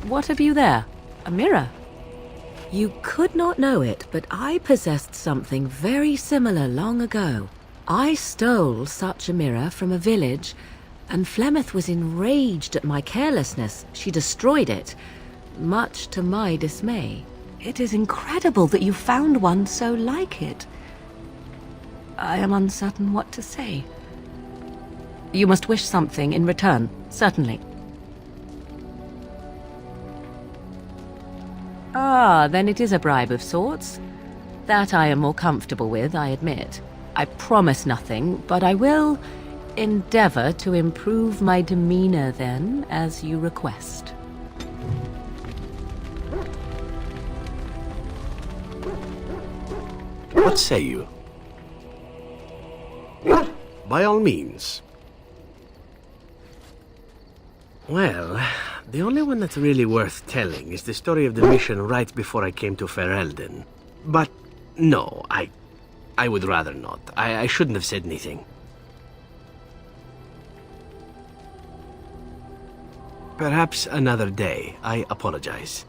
S6: What have you there? A mirror? You could not know it, but I possessed something very similar long ago. I stole such a mirror from a village, and Flemeth was enraged at my carelessness. She destroyed it, much to my dismay. It is incredible that you found one so like it. I am uncertain what to say. You must wish something in return, certainly. Ah, then it is a bribe of sorts. That I am more comfortable with, I admit. I promise nothing, but I will endeavor to improve my demeanor then, as you request.
S2: What say you? By all means. Well, the only one that's really worth telling is the story of the mission right before I came to Ferelden. But no, I would rather not. I shouldn't have said anything. Perhaps another day. I apologize.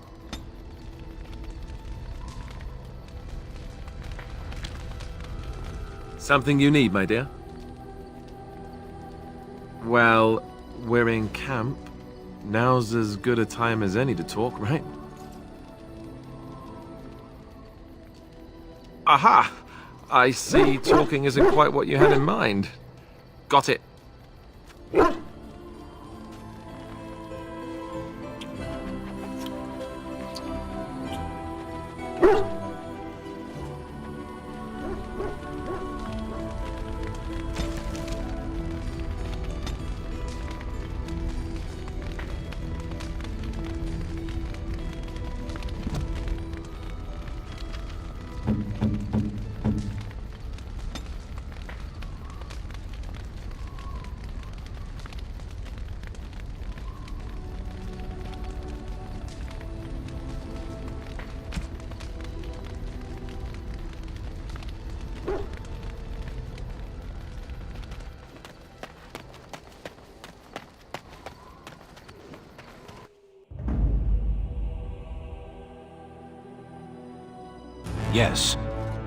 S13: Something you need, my dear? Well, we're in camp. Now's as good a time as any to talk, right? Aha! I see talking isn't quite what you had in mind. Got it.
S16: Yes.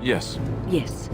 S13: Yes.
S10: Yes.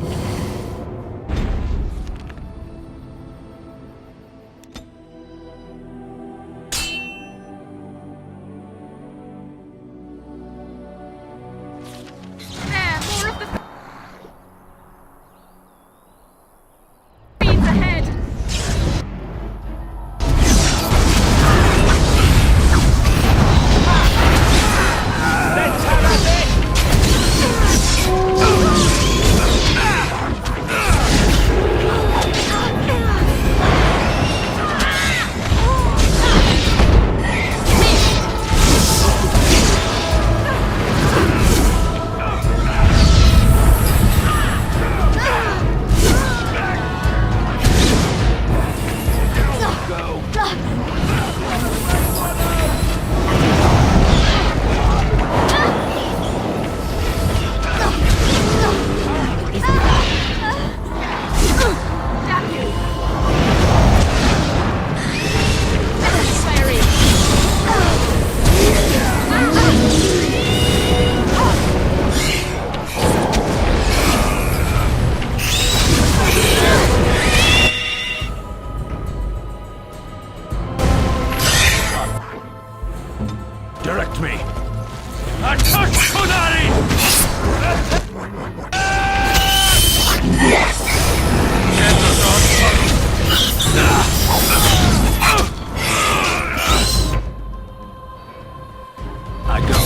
S18: Direct me. Attack Kunari! I go.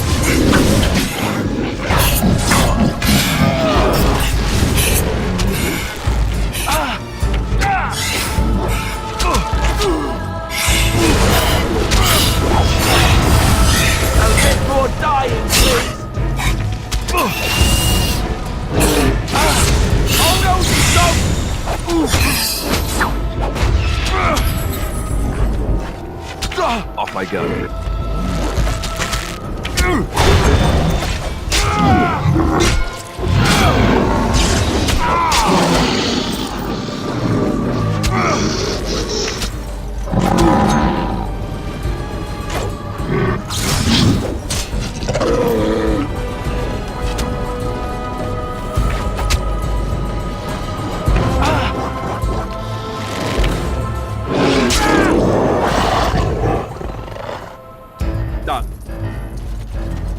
S13: Done.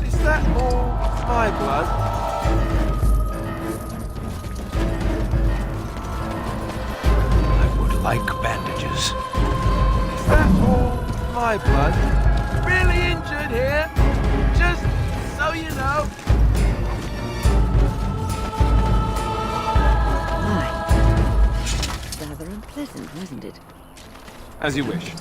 S13: Is that all my blood?
S18: I would like bandages.
S13: Is that all my blood? Really injured here? Just so you know.
S10: Rather unpleasant, wasn't it?
S13: As you wish.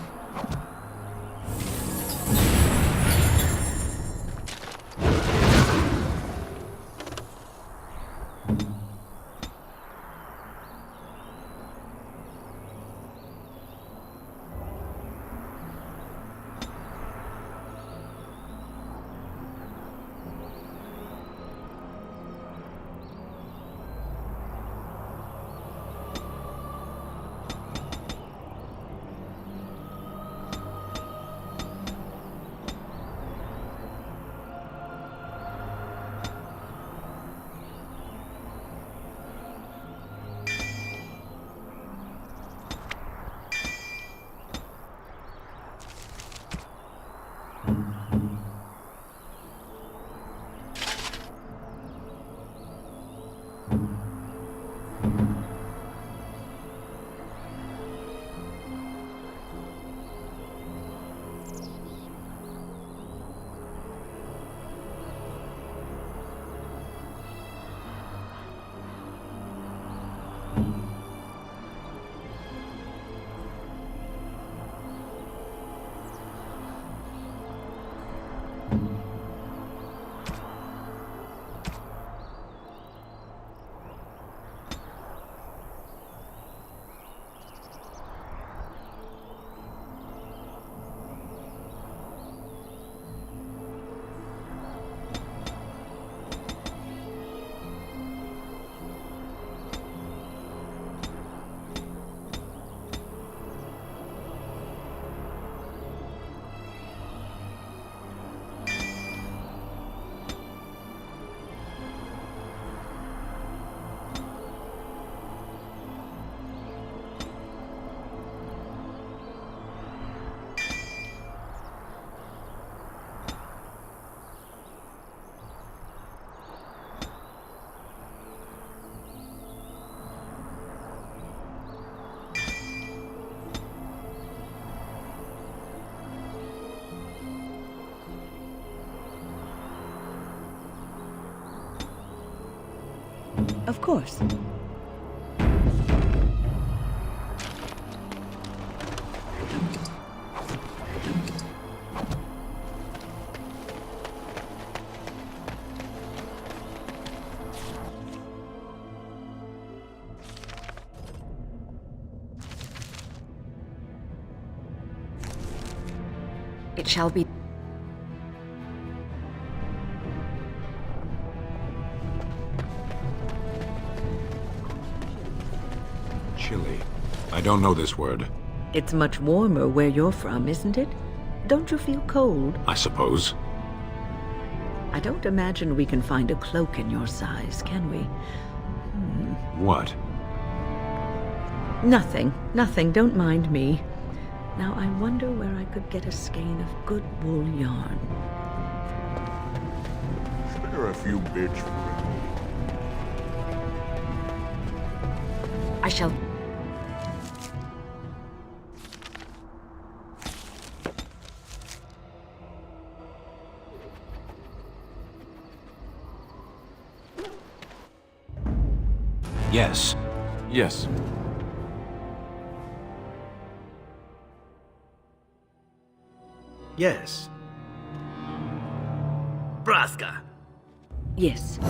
S10: Of course. It shall be.
S18: Chilly. I don't know this word.
S10: It's much warmer where you're from, isn't it? Don't you feel cold?
S18: I suppose.
S10: I don't imagine we can find a cloak in your size, can we?
S18: What?
S10: Nothing. Nothing. Don't mind me. Now, I wonder where I could get a skein of good wool yarn.
S17: Spare a few bits for me.
S10: I shall...
S18: Yes.
S13: Yes.
S2: Yes. Braska.
S10: Yes.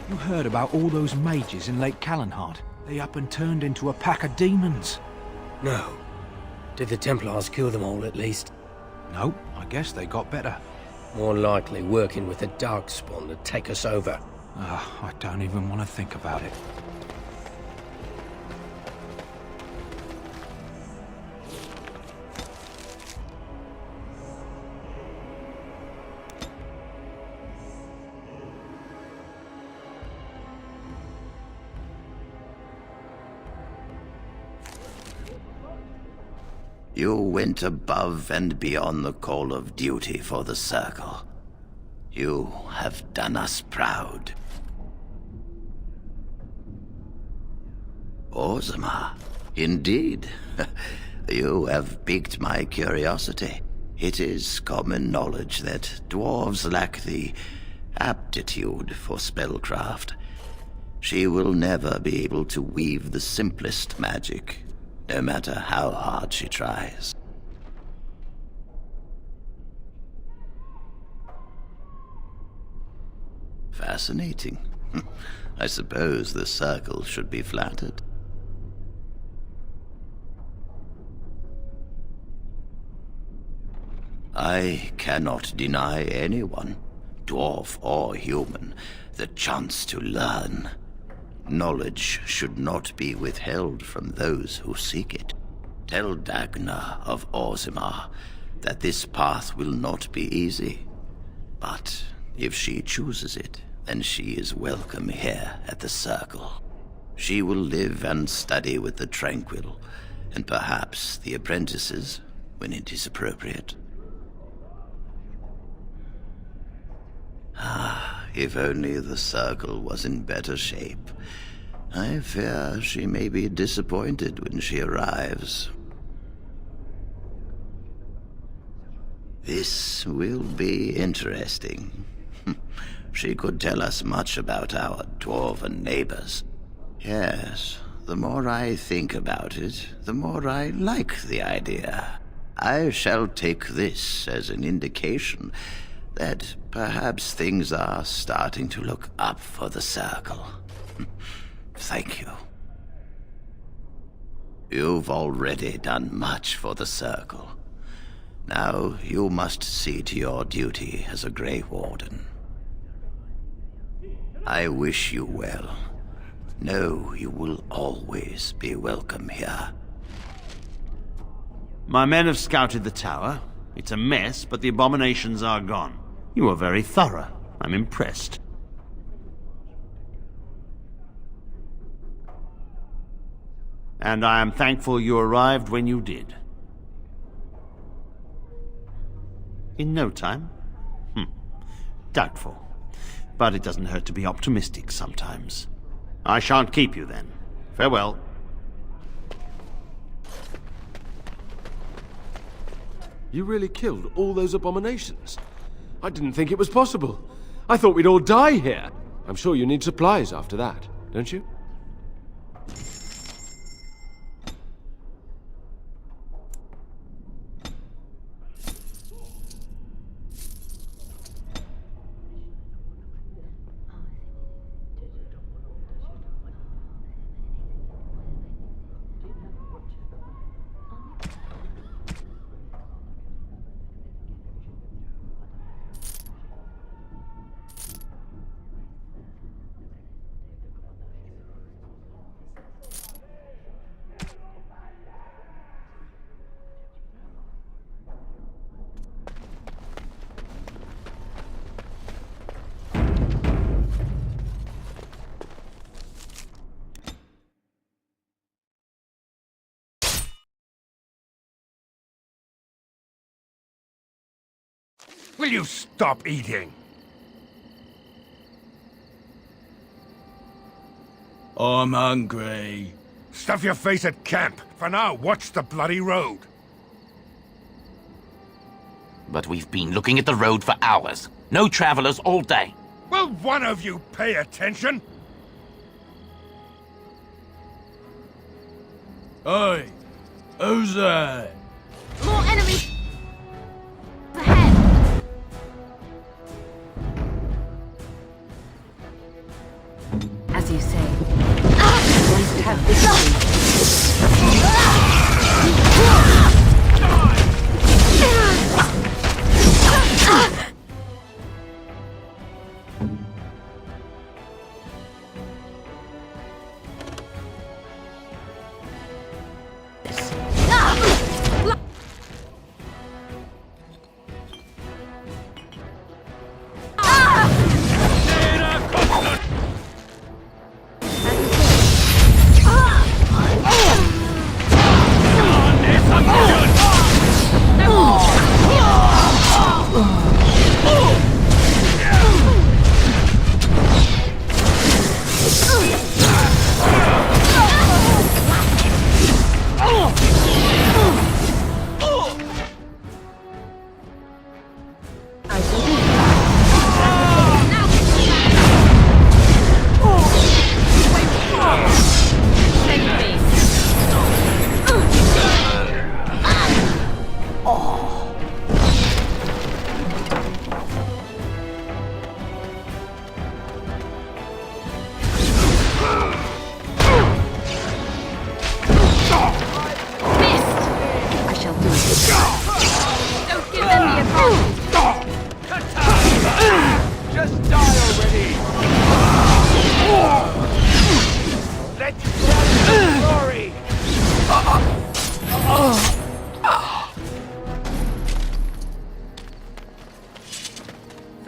S16: You heard about all those mages in Lake Callanheart? They up and turned into a pack of demons.
S7: No. Did the Templars kill them all, at least?
S22: No, I guess they got better.
S7: More likely working with the Darkspawn to take us over.
S22: I don't even want to think about it.
S23: You went above and beyond the call of duty for the Circle. You have done us proud. Orzammar, indeed. You have piqued my curiosity. It is common knowledge that dwarves lack the aptitude for spellcraft. She will never be able to weave the simplest magic, no matter how hard she tries. Fascinating. I suppose the Circle should be flattered. I cannot deny anyone, dwarf or human, the chance to learn. Knowledge should not be withheld from those who seek it. Tell Dagna of Orzammar that this path will not be easy. But if she chooses it, then she is welcome here at the Circle. She will live and study with the Tranquil, and perhaps the apprentices, when it is appropriate. If only the Circle was in better shape. I fear she may be disappointed when she arrives. This will be interesting. She could tell us much about our dwarven neighbors. Yes, the more I think about it, the more I like the idea. I shall take this as an indication that perhaps things are starting to look up for the Circle. Thank you. You've already done much for the Circle. Now you must see to your duty as a Grey Warden. I wish you well. Know you will always be welcome here.
S24: My men have scouted the tower. It's a mess, but the abominations are gone. You are very thorough. I'm impressed. And I am thankful you arrived when you did. In no time? Doubtful. But it doesn't hurt to be optimistic sometimes. I shan't keep you then. Farewell.
S8: You really killed all those abominations? I didn't think it was possible. I thought we'd all die here. I'm sure you need supplies after that, don't you?
S3: Will you stop eating?
S25: I'm hungry.
S3: Stuff your face at camp. For now, watch the bloody road.
S26: But we've been looking at the road for hours. No travelers all day.
S3: Will one of you pay attention?
S25: Oi! Who's that?
S1: More enemies!
S6: As you say, you must have victory.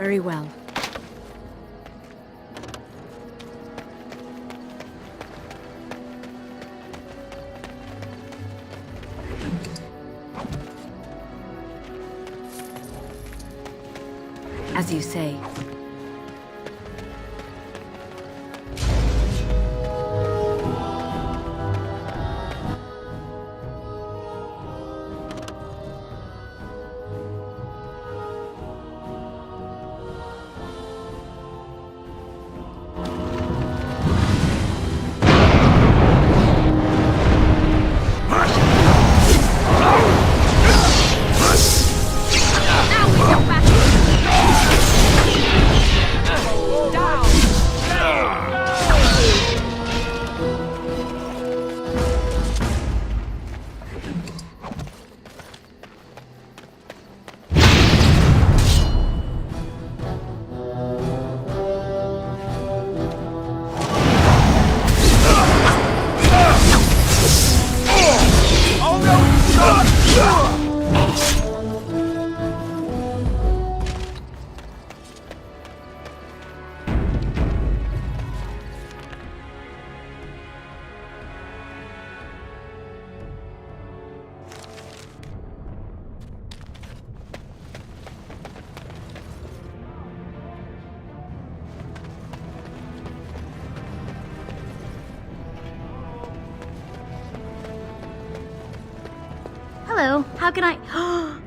S14: Very well. As you say.
S4: Hello, how can I...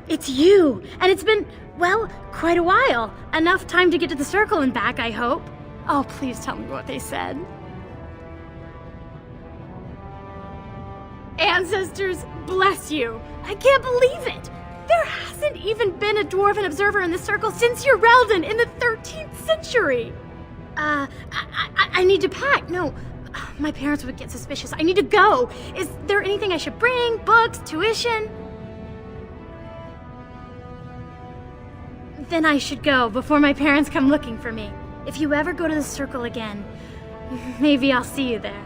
S4: It's you! And it's been, well, quite a while. Enough time to get to the circle and back, I hope. Oh, please tell me what they said. Ancestors, bless you! I can't believe it! There hasn't even been a dwarven observer in the circle since Urelden in the 13th century! I need to pack. No, my parents would get suspicious. I need to go. Is there anything I should bring? Books? Tuition? Then I should go before my parents come looking for me. If you ever go to the circle again, maybe I'll see you there.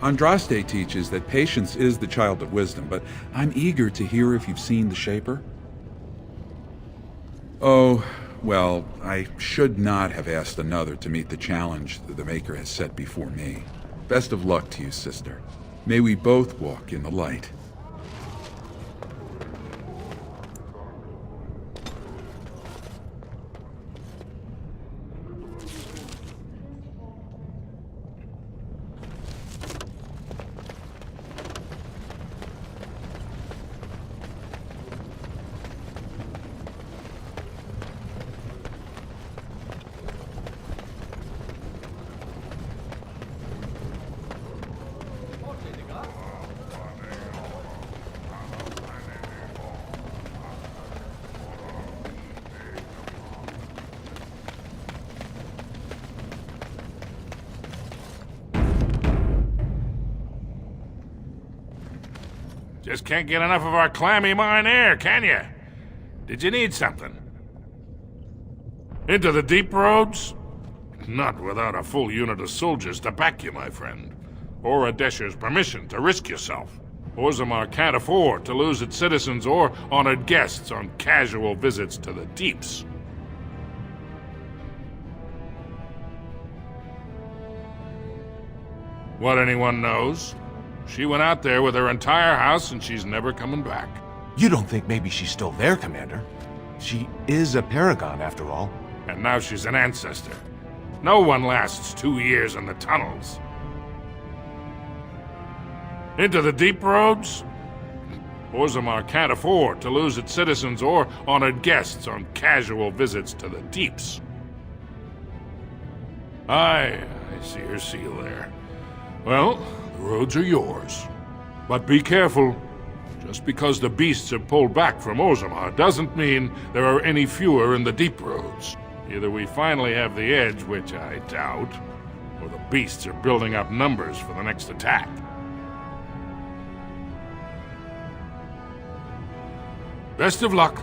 S9: Andraste teaches that patience is the child of wisdom, but I'm eager to hear if you've seen the Shaper. Oh, well, I should not have asked another to meet the challenge that the Maker has set before me. Best of luck to you, sister. May we both walk in the light.
S12: Just can't get enough of our clammy mine air, can you? Did you need something? Into the deep roads? Not without a full unit of soldiers to back you, my friend. Or a Desher's permission to risk yourself. Orzammar can't afford to lose its citizens or honored guests on casual visits to the deeps. What anyone knows? She went out there with her entire house and she's never coming back.
S15: You don't think maybe she's still there, Commander? She is a paragon, after all.
S12: And now she's an ancestor. No one lasts 2 years in the tunnels. Into the deep roads? Orzammar can't afford to lose its citizens or honored guests on casual visits to the deeps. I see her seal there. Well, the roads are yours. But be careful. Just because the beasts have pulled back from Orzammar doesn't mean there are any fewer in the deep roads. Either we finally have the edge, which I doubt, or the beasts are building up numbers for the next attack. Best of luck.